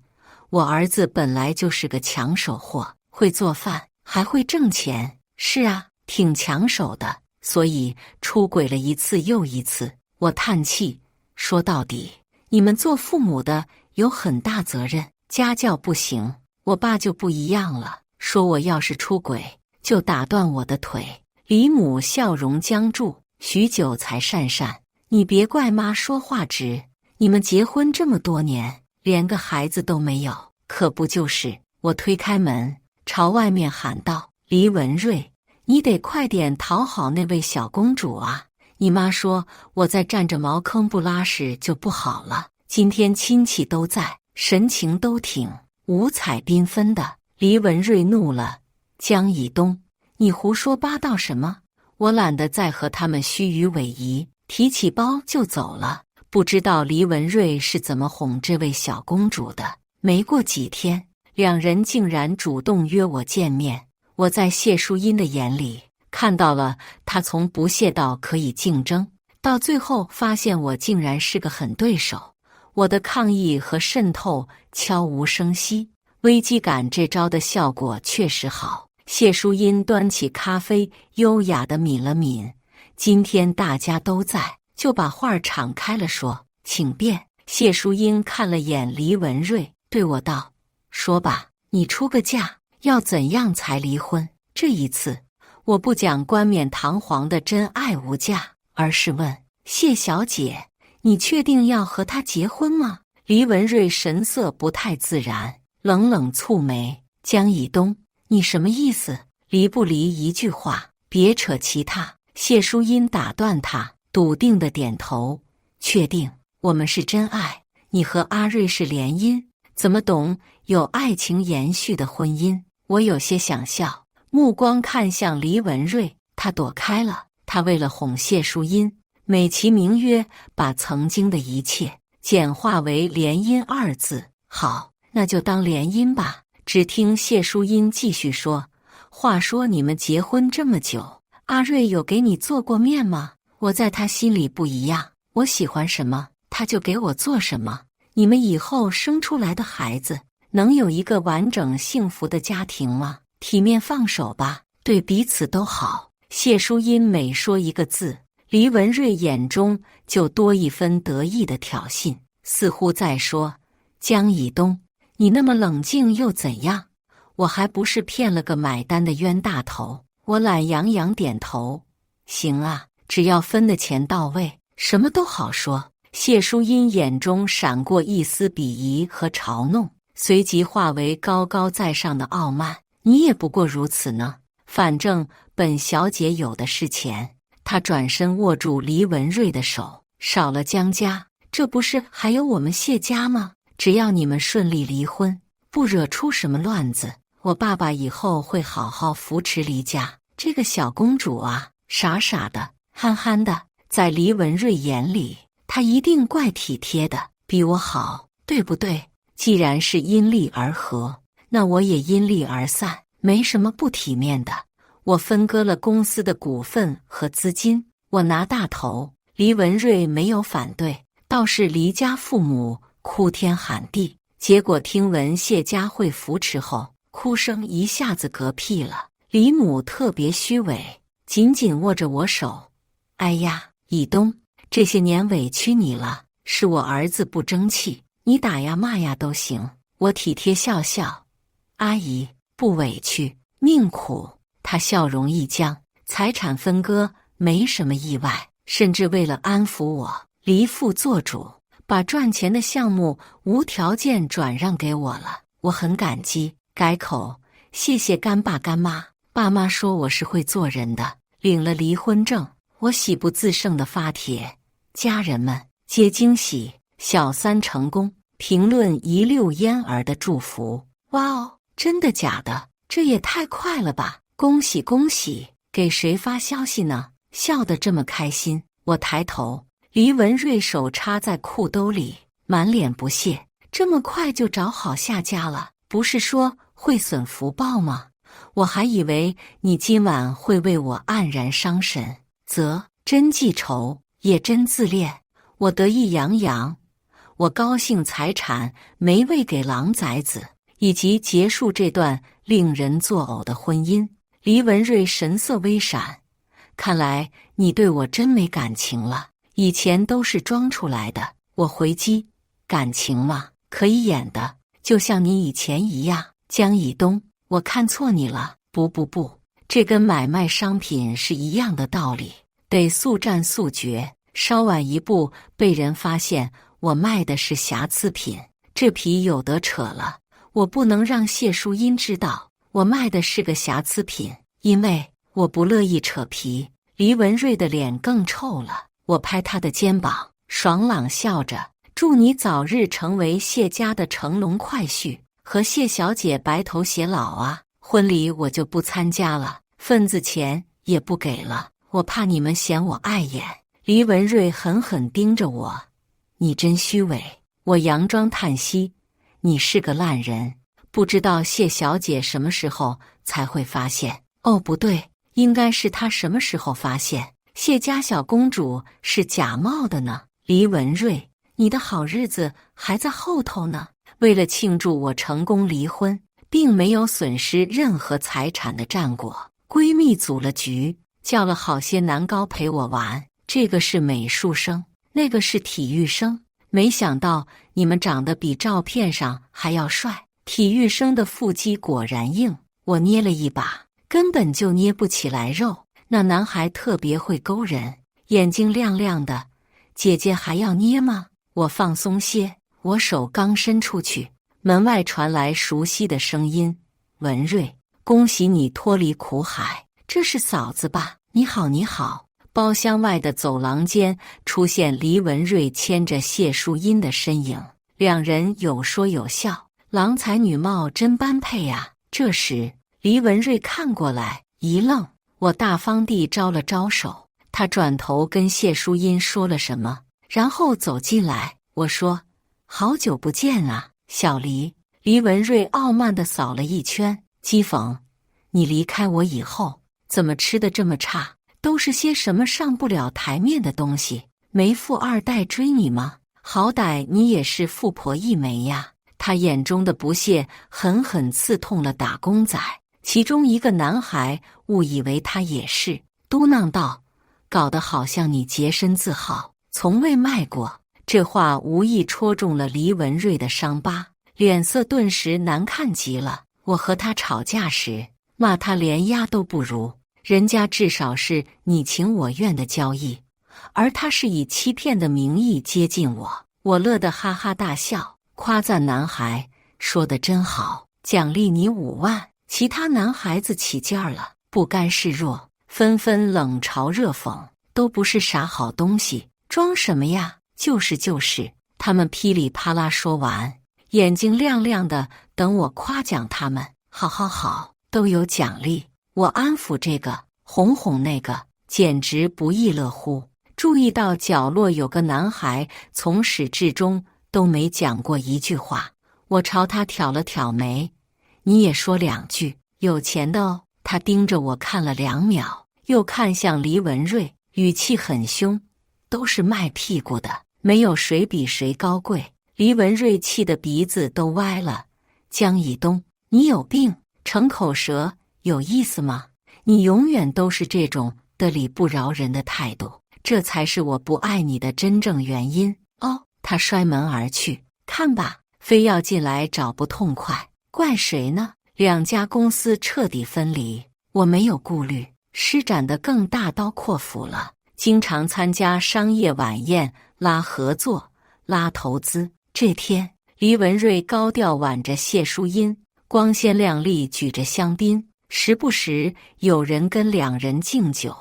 我儿子本来就是个抢手货，会做饭，还会挣钱。是啊，挺抢手的，所以出轨了一次又一次。我叹气，说到底，你们做父母的有很大责任，家教不行。我爸就不一样了，说我要是出轨，就打断我的腿。黎母笑容僵住，许久才讪讪：你别怪妈说话直，你们结婚这么多年，连个孩子都没有，可不就是？我推开门，朝外面喊道：黎文瑞，你得快点讨好那位小公主啊！你妈说我再占着茅坑不拉屎就不好了。今天亲戚都在，神情都挺五彩缤纷的。黎文瑞怒了：江以东，你胡说八道什么？我懒得再和他们虚与委蛇，提起包就走了。不知道黎文瑞是怎么哄这位小公主的，没过几天，2人竟然主动约我见面。我在谢淑音的眼里看到了她从不屑到可以竞争，到最后发现我竟然是个狠对手。我的抗议和渗透悄无声息，危机感这招的效果确实好。谢淑音端起咖啡，优雅地抿了抿。今天大家都在，就把话敞开了说，请便。谢淑音看了眼黎文瑞，对我道：“说吧，你出个价，要怎样才离婚？”这一次，我不讲冠冕堂皇的真爱无价，而是问谢小姐：“你确定要和他结婚吗？”黎文瑞神色不太自然，冷冷蹙眉：“江以东，你什么意思？离不离一句话，别扯其他。”谢淑音打断他，笃定的点头：“确定，我们是真爱。你和阿瑞是联姻，怎么懂有爱情延续的婚姻？”我有些想笑，目光看向黎文瑞，他躲开了。他为了哄谢淑音，美其名曰把曾经的一切简化为联姻二字。好，那就当联姻吧。只听谢淑音继续说：“话说你们结婚这么久，阿瑞有给你做过面吗？我在他心里不一样，我喜欢什么，他就给我做什么。你们以后生出来的孩子，能有一个完整幸福的家庭吗？体面放手吧，对彼此都好。”谢淑音每说一个字，黎文瑞眼中就多一分得意的挑衅，似乎在说：“江以东，你那么冷静又怎样？我还不是骗了个买单的冤大头。”我懒洋洋点头：“行啊，只要分的钱到位，什么都好说。”谢淑音眼中闪过一丝鄙夷和嘲弄，随即化为高高在上的傲慢：“你也不过如此呢。反正本小姐有的是钱。”她转身握住黎文瑞的手：“少了江家，这不是还有我们谢家吗？只要你们顺利离婚，不惹出什么乱子，我爸爸以后会好好扶持黎家。这个小公主啊，傻傻的，憨憨的，在黎文瑞眼里，她一定怪体贴的，比我好，对不对？既然是因利而合，那我也因利而散，没什么不体面的。我分割了公司的股份和资金，我拿大头。”黎文瑞没有反对，倒是黎家父母哭天喊地。结果听闻谢家会扶持后，哭声一下子嗝屁了。黎母特别虚伪，紧紧握着我手：“哎呀，以东，这些年委屈你了，是我儿子不争气，你打呀骂呀都行。”我体贴笑笑：“阿姨，不委屈，命苦。”他笑容一僵：“财产分割没什么意外，甚至为了安抚我，黎父做主，把赚钱的项目无条件转让给我了。我很感激，改口谢谢干爸干妈。爸妈说我是会做人的，领了离婚证。”我喜不自胜地发帖：“家人们皆惊喜，小三成功。”评论一溜烟儿的祝福。哇哦，真的假的？这也太快了吧！恭喜恭喜！给谁发消息呢？笑得这么开心。我抬头，黎文瑞手插在裤兜里，满脸不屑：“这么快就找好下家了？不是说会损福报吗？我还以为你今晚会为我黯然伤神。真记仇，也真自恋。”我得意洋洋，我高兴财产没喂给狼崽子，以及结束这段令人作呕的婚姻。黎文瑞神色微闪：“看来你对我真没感情了，以前都是装出来的。”我回击：“感情嘛，可以演的，就像你以前一样。”江以东，我看错你了。不，这跟买卖商品是一样的道理，得速战速决，稍晚一步被人发现我卖的是瑕疵品，这皮有得扯了。我不能让谢淑音知道我卖的是个瑕疵品，因为我不乐意扯皮。黎文瑞的脸更臭了，我拍他的肩膀，爽朗笑着：“祝你早日成为谢家的乘龙快婿，和谢小姐白头偕老啊！婚礼我就不参加了，份子钱也不给了，我怕你们嫌我碍眼。”黎文瑞狠狠盯着我：“你真虚伪。”我佯装叹息：“你是个烂人，不知道谢小姐什么时候才会发现。”哦，不对，应该是她什么时候发现谢家小公主是假冒的呢？黎文瑞，你的好日子还在后头呢。为了庆祝我成功离婚，并没有损失任何财产的战果，闺蜜组了局，叫了好些男高陪我玩。这个是美术生，那个是体育生。没想到你们长得比照片上还要帅。体育生的腹肌果然硬，我捏了一把，根本就捏不起来肉。那男孩特别会勾人，眼睛亮亮的。姐姐还要捏吗？我放松些，我手刚伸出去，门外传来熟悉的声音：文瑞，恭喜你脱离苦海，这是嫂子吧？你好，你好。包厢外的走廊间出现黎文瑞牵着谢淑英的身影，两人有说有笑，郎才女貌真般配呀。这时黎文瑞看过来一愣，我大方地招了招手，他转头跟谢淑英说了什么，然后走进来。我说：好久不见啊，小黎。黎文瑞傲慢地扫了一圈，讥讽：你离开我以后怎么吃得这么差？都是些什么上不了台面的东西？没富二代追你吗？好歹你也是富婆一枚呀。他眼中的不屑狠狠刺痛了打工仔，其中一个男孩误以为他也是，嘟囔道：搞得好像你洁身自好，从未卖过。这话无意戳中了黎文瑞的伤疤，脸色顿时难看极了。我和他吵架时，骂他连鸭都不如，人家至少是你情我愿的交易，而他是以欺骗的名义接近我。我乐得哈哈大笑，夸赞男孩说得真好，奖励你5万。其他男孩子起劲儿了，不甘示弱，纷纷冷嘲热讽，都不是啥好东西，装什么呀？就是。他们噼里啪啦说完，眼睛亮亮的等我夸奖他们。好，都有奖励。我安抚这个，哄那个，简直不亦乐乎。注意到角落有个男孩从始至终都没讲过一句话，我朝他挑了挑眉：你也说2句，有钱的哦。他盯着我看了2秒，又看向黎文瑞，语气很凶：都是卖屁股的，没有谁比谁高贵。黎文瑞气得鼻子都歪了：江以东，你有病，逞口舌有意思吗？你永远都是这种得理不饶人的态度，这才是我不爱你的真正原因。哦，他摔门而去。看吧，非要进来找不痛快，怪谁呢？2家公司彻底分离，我没有顾虑，施展得更大刀阔斧了，经常参加商业晚宴，拉合作，拉投资。这天，黎文瑞高调挽着谢淑英，光鲜亮丽举着香槟，时不时有人跟2人敬酒。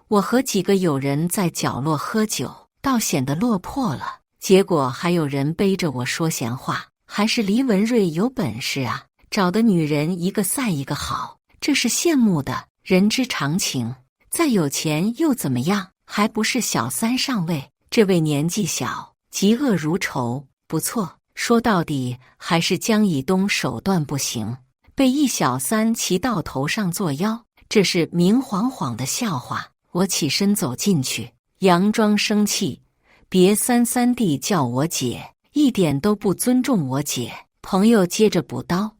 我和几个友人在角落喝酒，倒显得落魄了。结果还有人背着我说闲话，还是黎文瑞有本事啊，找的女人一个赛一个好，这是羡慕的，人之常情。再有钱又怎么样？还不是小三上位。这位年纪小，嫉恶如仇，不错，说到底还是江以东手段不行，被一小三骑到头上作妖，这是明晃晃的笑话。我起身走进去，佯装生气：别三地叫我姐，一点都不尊重我姐。朋友接着补刀：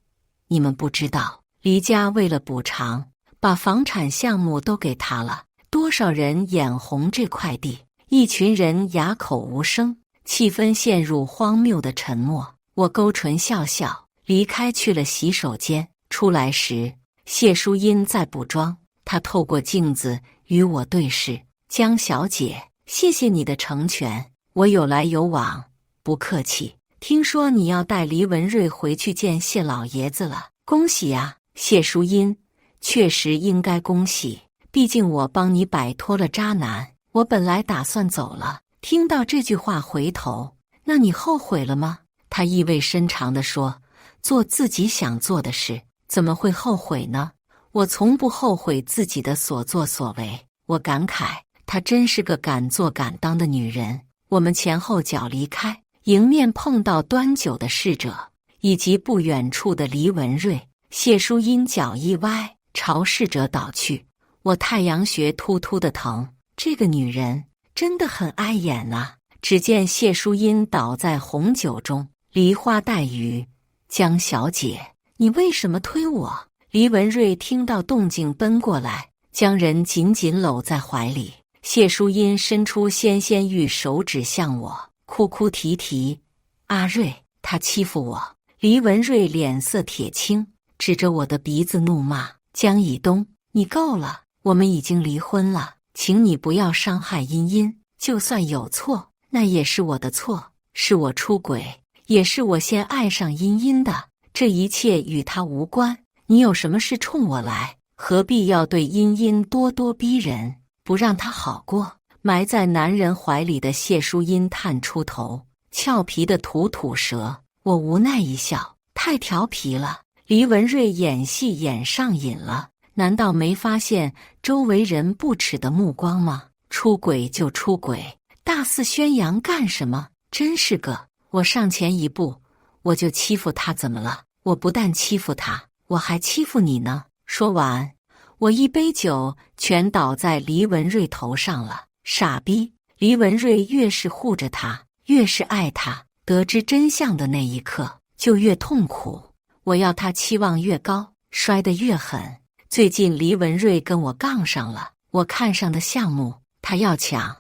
你们不知道，黎家为了补偿，把房产项目都给他了，多少人眼红这块地。一群人哑口无声，气氛陷入荒谬的沉默。我勾唇笑笑，离开去了洗手间。出来时，谢淑英在补妆，她透过镜子与我对视：江小姐，谢谢你的成全，我有来有往。不客气。听说你要带黎文瑞回去见谢老爷子了，恭喜啊。谢淑英：确实应该恭喜，毕竟我帮你摆脱了渣男。我本来打算走了，听到这句话回头：那你后悔了吗？他意味深长地说：做自己想做的事，怎么会后悔呢？我从不后悔自己的所作所为。我感慨，她真是个敢做敢当的女人。我们前后脚离开，迎面碰到端酒的侍者，以及不远处的黎文瑞。谢淑英脚一歪，朝侍者倒去。我太阳穴突突的疼，这个女人真的很碍眼啊。只见谢淑音倒在红酒中，梨花带雨。江小姐，你为什么推我？黎文瑞听到动静奔过来，将人紧紧搂在怀里。谢淑音伸出纤纤玉手指向我，哭哭啼啼：“阿瑞，他欺负我！”黎文瑞脸色铁青，指着我的鼻子怒骂：“江以东，你够了！我们已经离婚了，请你不要伤害茵茵。就算有错，那也是我的错，是我出轨，也是我先爱上茵茵的，这一切与他无关。你有什么事冲我来，何必要对茵茵咄咄逼人，不让她好过？”埋在男人怀里的谢淑音探出头，俏皮的吐吐舌。我无奈一笑，太调皮了。黎文瑞演戏演上瘾了，难道没发现周围人不耻的目光吗？出轨就出轨，大肆宣扬干什么？真是个……我上前一步，我就欺负他怎么了？我不但欺负他，我还欺负你呢！说完，我一杯酒全倒在黎文瑞头上了。傻逼！黎文瑞越是护着他，越是爱他。得知真相的那一刻，就越痛苦。我要他期望越高，摔得越狠。最近黎文瑞跟我杠上了，我看上的项目他要抢，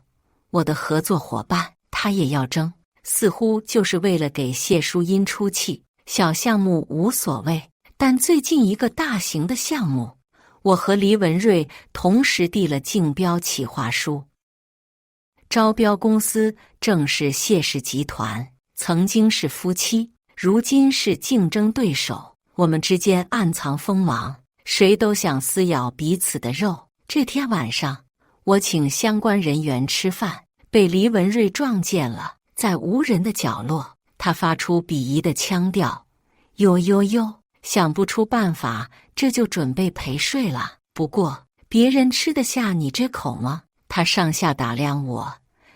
我的合作伙伴他也要争，似乎就是为了给谢淑音出气。小项目无所谓，但最近一个大型的项目，我和黎文瑞同时递了竞标企划书。招标公司正是谢氏集团，曾经是夫妻，如今是竞争对手。我们之间暗藏锋芒，谁都想撕咬彼此的肉。这天晚上，我请相关人员吃饭，被黎文瑞撞见了，在无人的角落，他发出鄙夷的腔调：“哟哟哟，想不出办法，这就准备陪睡了。不过，别人吃得下你这口吗？”他上下打量我，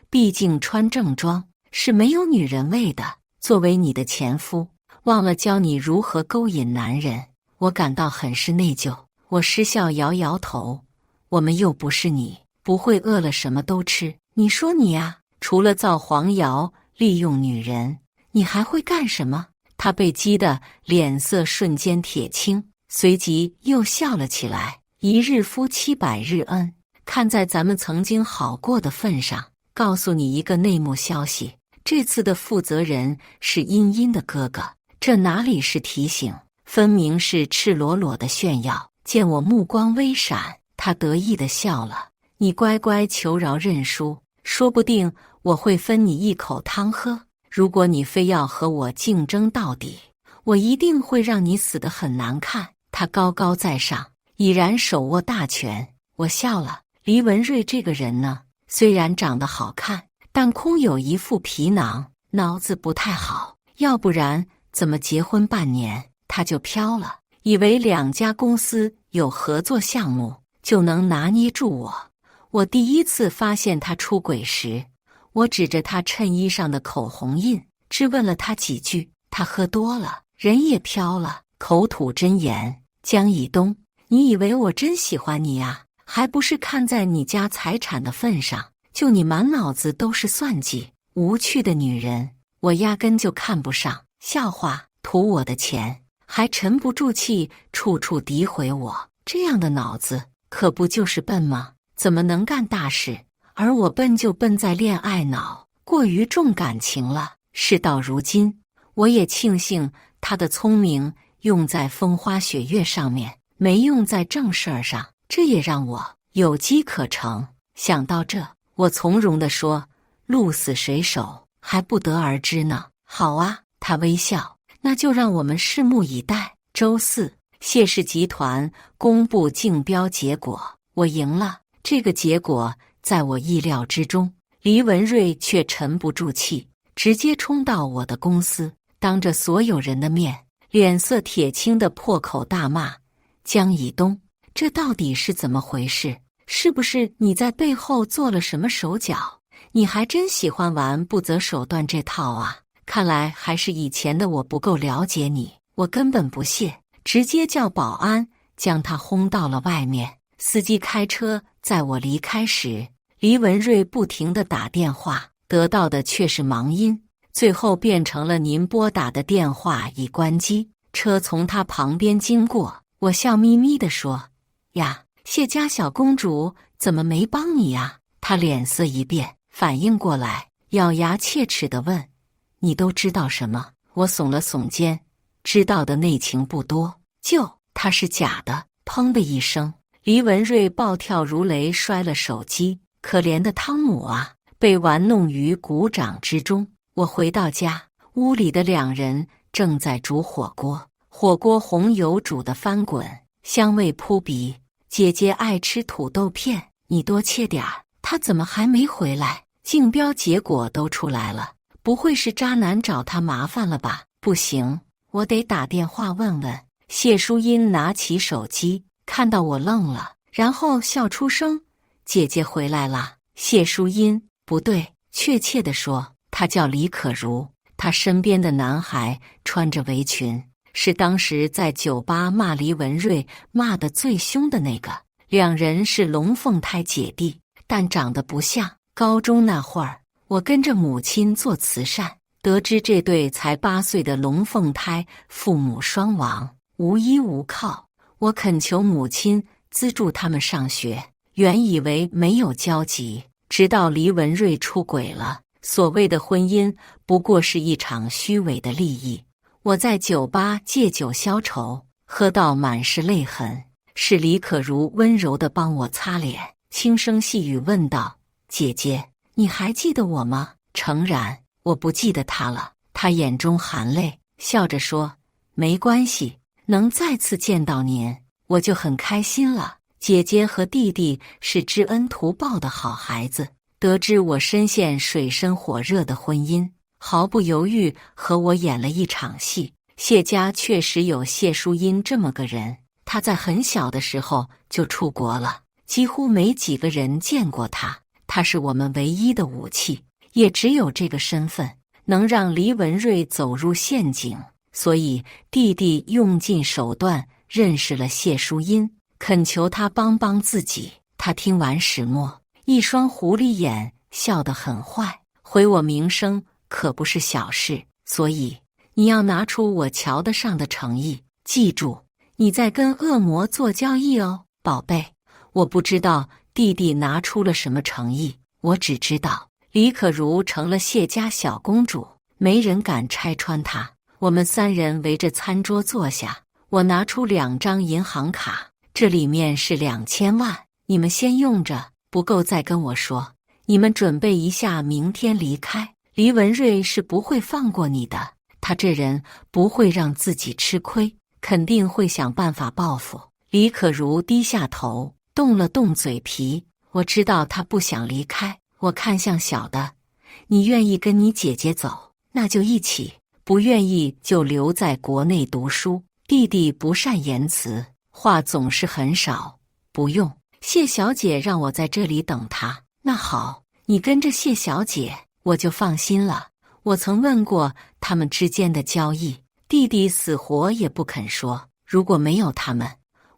毕竟穿正装是没有女人味的。作为你的前夫，忘了教你如何勾引男人，我感到很是内疚。我失笑摇摇头，我们又不是你，不会饿了什么都吃。你说你呀，除了造黄谣、利用女人，你还会干什么？他被激得脸色瞬间铁青，随即又笑了起来。一日夫妻百日恩，看在咱们曾经好过的份上，告诉你一个内幕消息，这次的负责人是茵茵的哥哥。这哪里是提醒，分明是赤裸裸的炫耀。见我目光微闪，他得意地笑了。你乖乖求饶认输，说不定我会分你一口汤喝。如果你非要和我竞争到底，我一定会让你死得很难看。他高高在上，已然手握大权。我笑了。黎文瑞这个人呢，虽然长得好看，但空有一副皮囊，脑子不太好。要不然怎么结婚半年他就飘了？以为两家公司有合作项目就能拿捏住我。我第一次发现他出轨时，我指着他衬衣上的口红印，质问了他几句。他喝多了，人也飘了，口吐真言：“江以东，你以为我真喜欢你呀？还不是看在你家财产的份上，就你满脑子都是算计，无趣的女人，我压根就看不上。笑话，图我的钱，还沉不住气，处处诋毁我。这样的脑子，可不就是笨吗？怎么能干大事？而我笨就笨在恋爱脑，过于重感情了。事到如今，我也庆幸他的聪明用在风花雪月上面，没用在正事儿上，这也让我有机可乘。想到这，我从容地说：“鹿死谁手，还不得而知呢。”好啊，他微笑，那就让我们拭目以待。周四，谢氏集团公布竞标结果，我赢了。这个结果在我意料之中，黎文瑞却沉不住气，直接冲到我的公司，当着所有人的面，脸色铁青的破口大骂：“江以东，这到底是怎么回事？是不是你在背后做了什么手脚？你还真喜欢玩不择手段这套啊！看来还是以前的我不够了解你，我根本不屑，直接叫保安将他轰到了外面。”司机开车，在我离开时，黎文瑞不停地打电话，得到的却是忙音，最后变成了您拨打的电话已关机。车从他旁边经过，我笑眯眯地说：呀，谢家小公主怎么没帮你呀？她脸色一变，反应过来，咬牙切齿地问：你都知道什么？我耸了耸肩，知道的内情不多，他是假的。砰的一声，黎文瑞暴跳如雷，摔了手机。可怜的汤姆啊，被玩弄于股掌之中。我回到家，屋里的两人正在煮火锅，火锅红油煮得翻滚，香味扑鼻。姐姐爱吃土豆片，你多切点儿。她怎么还没回来？竞标结果都出来了，不会是渣男找她麻烦了吧？不行，我得打电话问问。谢淑音拿起手机，看到我愣了，然后笑出声：姐姐回来啦。谢淑音，不对，确切地说，她叫李可如。她身边的男孩穿着围裙，是当时在酒吧骂黎文瑞骂得最凶的那个。两人是龙凤胎姐弟，但长得不像。高中那会儿，我跟着母亲做慈善，得知这对才8岁的龙凤胎父母双亡，无依无靠。我恳求母亲资助他们上学，原以为没有交集，直到黎文瑞出轨了。所谓的婚姻不过是一场虚伪的利益。我在酒吧借酒消愁，喝到满是泪痕，是李可如温柔地帮我擦脸，轻声细语问道：姐姐，你还记得我吗？诚然，我不记得他了。他眼中含泪，笑着说：没关系，能再次见到您，我就很开心了。姐姐和弟弟是知恩图报的好孩子，得知我深陷水深火热的婚姻，毫不犹豫和我演了一场戏。谢家确实有谢淑音这么个人，她在很小的时候就出国了，几乎没几个人见过她。她是我们唯一的武器，也只有这个身份能让黎文瑞走入陷阱。所以弟弟用尽手段认识了谢淑音，恳求他帮帮自己。他听完始末，一双狐狸眼笑得很坏，毁我名声可不是小事，所以你要拿出我瞧得上的诚意。记住，你在跟恶魔做交易哦，宝贝。我不知道弟弟拿出了什么诚意，我只知道李可如成了谢家小公主，没人敢拆穿她。我们3人围着餐桌坐下，我拿出2张银行卡，这里面是2000万，你们先用着，不够再跟我说。你们准备一下，明天离开。黎文瑞是不会放过你的，他这人不会让自己吃亏，肯定会想办法报复。李可如低下头，动了动嘴皮。我知道他不想离开，我看向小的，你愿意跟你姐姐走，那就一起，不愿意就留在国内读书。弟弟不善言辞，话总是很少。不用，谢小姐让我在这里等她。那好，你跟着谢小姐，我就放心了。我曾问过他们之间的交易，弟弟死活也不肯说。如果没有他们，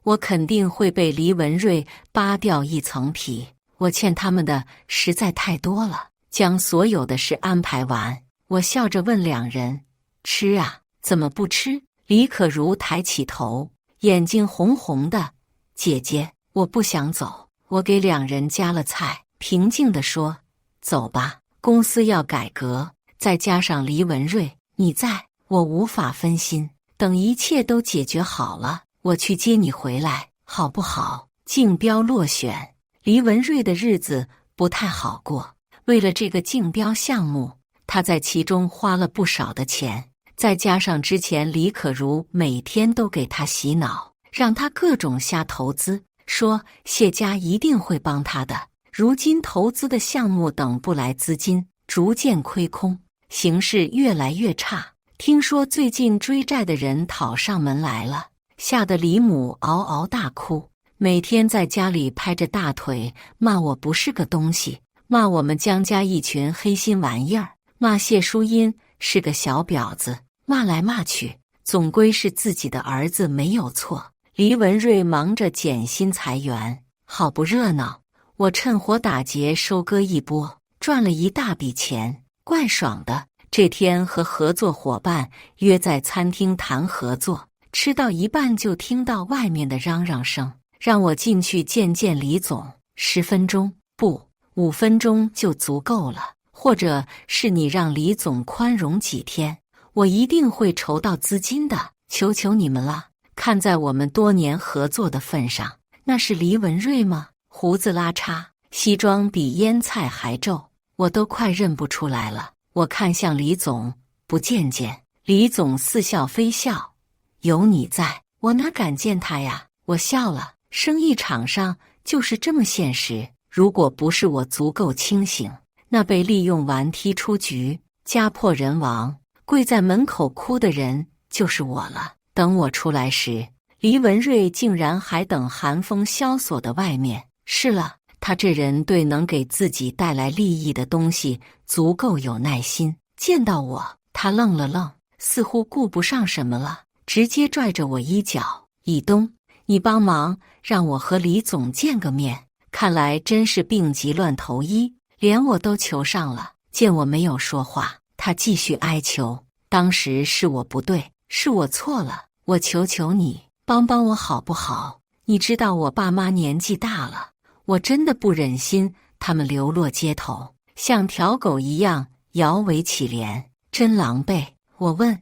我肯定会被黎文瑞扒掉一层皮。我欠他们的实在太多了。将所有的事安排完，我笑着问两人：吃啊？怎么不吃？李可如抬起头，眼睛红红的。姐姐，我不想走。我给两人夹了菜，平静地说：走吧，公司要改革，再加上黎文瑞你在，我无法分心。等一切都解决好了，我去接你回来，好不好？竞标落选，黎文瑞的日子不太好过。为了这个竞标项目，他在其中花了不少的钱，再加上之前李可如每天都给他洗脑，让他各种瞎投资，说谢家一定会帮他的。如今投资的项目等不来资金，逐渐亏空，形势越来越差。听说最近追债的人讨上门来了，吓得李母嗷嗷大哭，每天在家里拍着大腿骂我不是个东西，骂我们江家一群黑心玩意儿，骂谢淑音是个小婊子，骂来骂去，总归是自己的儿子没有错。黎文瑞忙着减薪裁员，好不热闹。我趁火打劫收割一波，赚了一大笔钱，怪爽的。这天和合作伙伴约在餐厅谈合作，吃到一半就听到外面的嚷嚷声，让我进去见见李总。10分钟不，5分钟就足够了，或者是你让李总宽容几天，我一定会筹到资金的，求求你们了。看在我们多年合作的份上，那是黎文瑞吗？胡子拉碴，西装比腌菜还皱，我都快认不出来了。我看向李总，不见见。李总似笑非笑，有你在，我哪敢见他呀？我笑了，生意场上就是这么现实。如果不是我足够清醒，那被利用完踢出局、家破人亡、跪在门口哭的人就是我了。等我出来时，黎文瑞竟然还等寒风萧索的外面。是了，他这人对能给自己带来利益的东西足够有耐心。见到我，他愣了愣，似乎顾不上什么了，直接拽着我衣角：“以东，你帮忙让我和李总见个面。”看来真是病急乱投医，连我都求上了。见我没有说话，他继续哀求：“当时是我不对，是我错了，我求求你帮帮我好不好？你知道我爸妈年纪大了，我真的不忍心他们流落街头，像条狗一样摇尾乞怜，真狼狈。”我问：“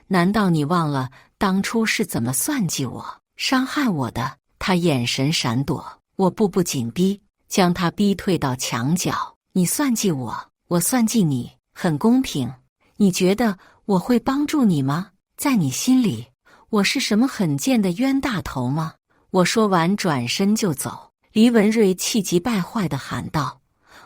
难道你忘了当初是怎么算计我、伤害我的？”他眼神闪躲，我步步紧逼，将他逼退到墙角。“你算计我，我算计你，很公平。你觉得我会帮助你吗？在你心里，我是什么很贱的冤大头吗？”我说完转身就走。黎文瑞气急败坏地喊道：“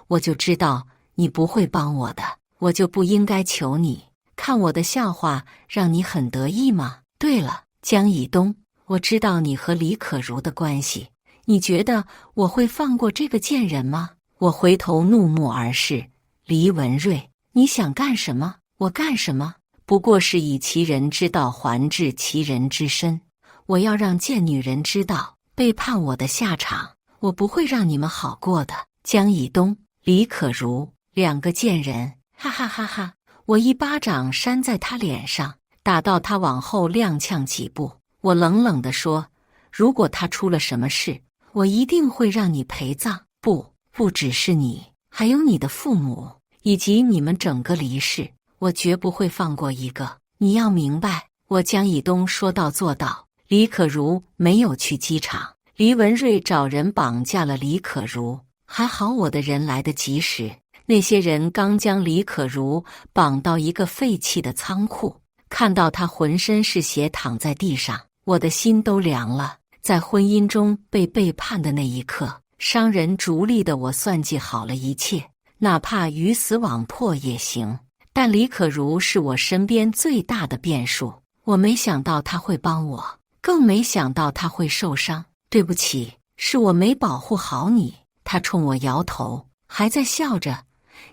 我就知道你不会帮我的，我就不应该求你。看我的笑话让你很得意吗？对了，江以东，我知道你和李可如的关系，你觉得我会放过这个贱人吗？”我回头怒目而视，黎文瑞，你想干什么？我干什么？不过是以其人之道还治其人之身。我要让贱女人知道背叛我的下场，我不会让你们好过的。江以东、李可如2个贱人，哈哈哈哈！我一巴掌扇在他脸上，打到他往后踉跄几步。我冷冷地说：“如果他出了什么事，我一定会让你陪葬。不只是你，还有你的父母，以及你们整个黎氏，我绝不会放过一个。你要明白。”我江以东说到做到。李可如没有去机场，黎文瑞找人绑架了李可如，还好我的人来得及时。那些人刚将李可如绑到一个废弃的仓库，看到她浑身是血躺在地上，我的心都凉了。在婚姻中被背叛的那一刻，伤人逐利的我算计好了一切，哪怕鱼死网破也行。但李可如是我身边最大的变数，我没想到她会帮我，更没想到她会受伤。对不起，是我没保护好你。她冲我摇头，还在笑着。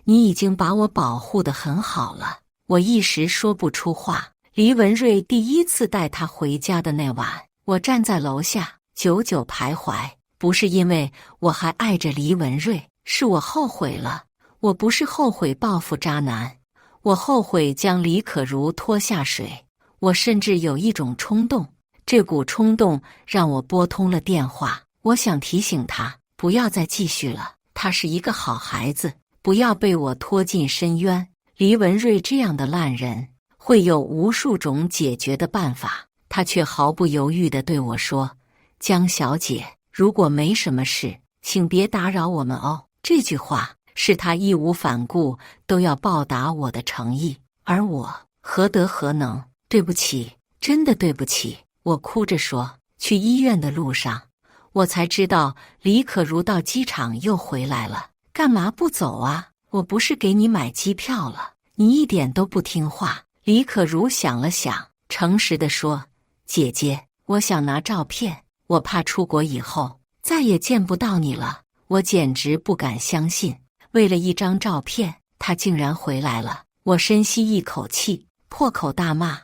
你已经把我保护得很好了。我一时说不出话。黎文瑞第一次带她回家的那晚，我站在楼下久久徘徊，不是因为我还爱着黎文瑞，是我后悔了。我不是后悔报复渣男，我后悔将李可如拖下水。我甚至有一种冲动，这股冲动让我拨通了电话。我想提醒他不要再继续了，他是一个好孩子，不要被我拖进深渊。黎文瑞这样的烂人会有无数种解决的办法，他却毫不犹豫地对我说：“江小姐，如果没什么事，请别打扰我们哦。”这句话是他义无反顾都要报答我的诚意，而我何德何能？对不起，真的对不起。我哭着说。去医院的路上，我才知道李可如到机场又回来了。干嘛不走啊？我不是给你买机票了？你一点都不听话。李可如想了想，诚实地说：“姐姐，我想拿照片，我怕出国以后再也见不到你了。”我简直不敢相信，为了一张照片，他竟然回来了。我深吸一口气，破口大骂：“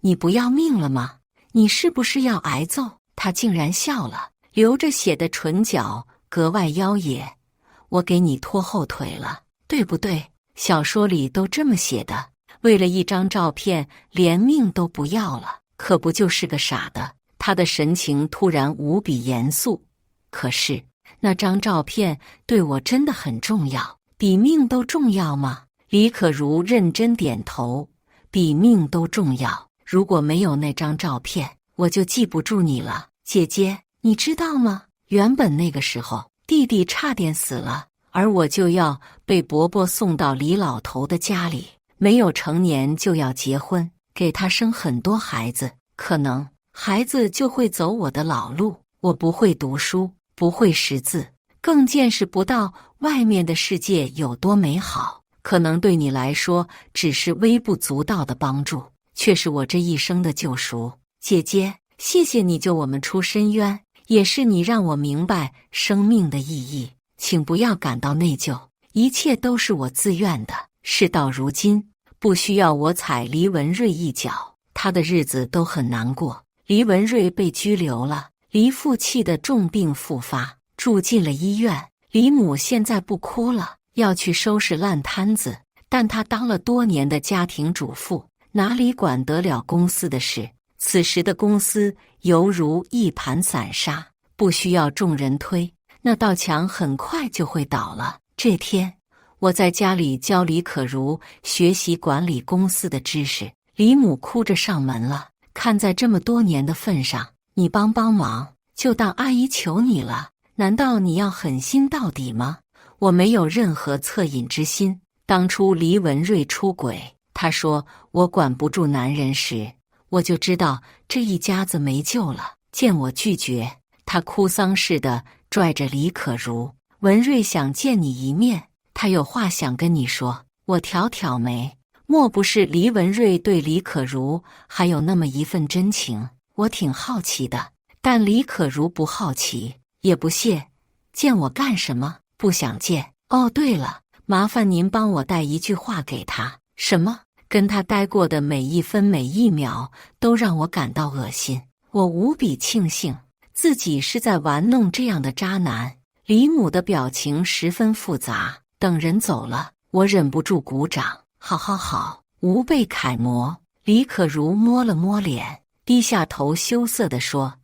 你不要命了吗？你是不是要挨揍？”他竟然笑了，流着血的唇角格外妖冶。“我给你拖后腿了。”对不对？小说里都这么写的，为了一张照片连命都不要了，可不就是个傻的？他的神情突然无比严肃。可是那张照片对我真的很重要，比命都重要吗？李可如认真点头，比命都重要。如果没有那张照片，我就记不住你了。姐姐，你知道吗？原本那个时候，弟弟差点死了，而我就要被伯伯送到李老头的家里，没有成年就要结婚，给他生很多孩子，可能孩子就会走我的老路。我不会读书，不会识字，更见识不到外面的世界有多美好，可能对你来说只是微不足道的帮助，却是我这一生的救赎。姐姐，谢谢你救我们出深渊，也是你让我明白生命的意义，请不要感到内疚，一切都是我自愿的。事到如今，不需要我踩黎文瑞一脚，他的日子都很难过。黎文瑞被拘留了，黎父气得重病复发，住进了医院。黎母现在不哭了，要去收拾烂摊子，但她当了多年的家庭主妇，哪里管得了公司的事？此时的公司犹如一盘散沙，不需要众人推，那道墙很快就会倒了。这天，我在家里教李可如学习管理公司的知识，李母哭着上门了。看在这么多年的份上，你帮帮忙，就当阿姨求你了。难道你要狠心到底吗？我没有任何恻隐之心。当初黎文瑞出轨，他说我管不住男人时，我就知道这一家子没救了。见我拒绝，他哭丧似的拽着李可如。文瑞想见你一面，他有话想跟你说。我挑挑眉，莫不是黎文瑞对李可如还有那么一份真情？我挺好奇的，但李可如不好奇，也不屑。见我干什么？不想见。哦，对了，麻烦您帮我带一句话给他。什么？跟他待过的每一分每一秒都让我感到恶心。我无比庆幸自己是在玩弄这样的渣男。李母的表情十分复杂。等人走了，我忍不住鼓掌。好好好，无被楷模。李可如摸了摸脸，低下头羞涩地说：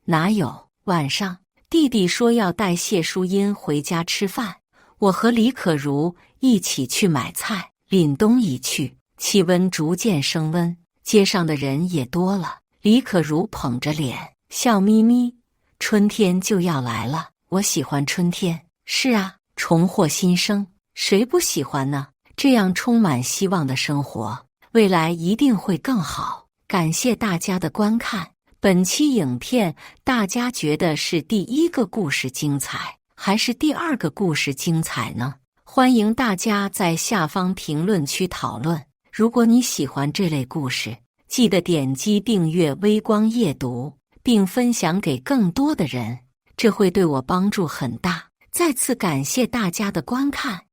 哪有，晚上弟弟说要带谢淑英回家吃饭，我和李可如一起去买菜。凛冬已去，气温逐渐升温，街上的人也多了。李可如捧着脸，笑眯眯。春天就要来了，我喜欢春天。是啊，重获新生，谁不喜欢呢？这样充满希望的生活，未来一定会更好。感谢大家的观看。本期影片大家觉得是第一个故事精彩，还是第二个故事精彩呢？欢迎大家在下方评论区讨论。如果你喜欢这类故事，记得点击订阅微光夜读，并分享给更多的人，这会对我帮助很大。再次感谢大家的观看。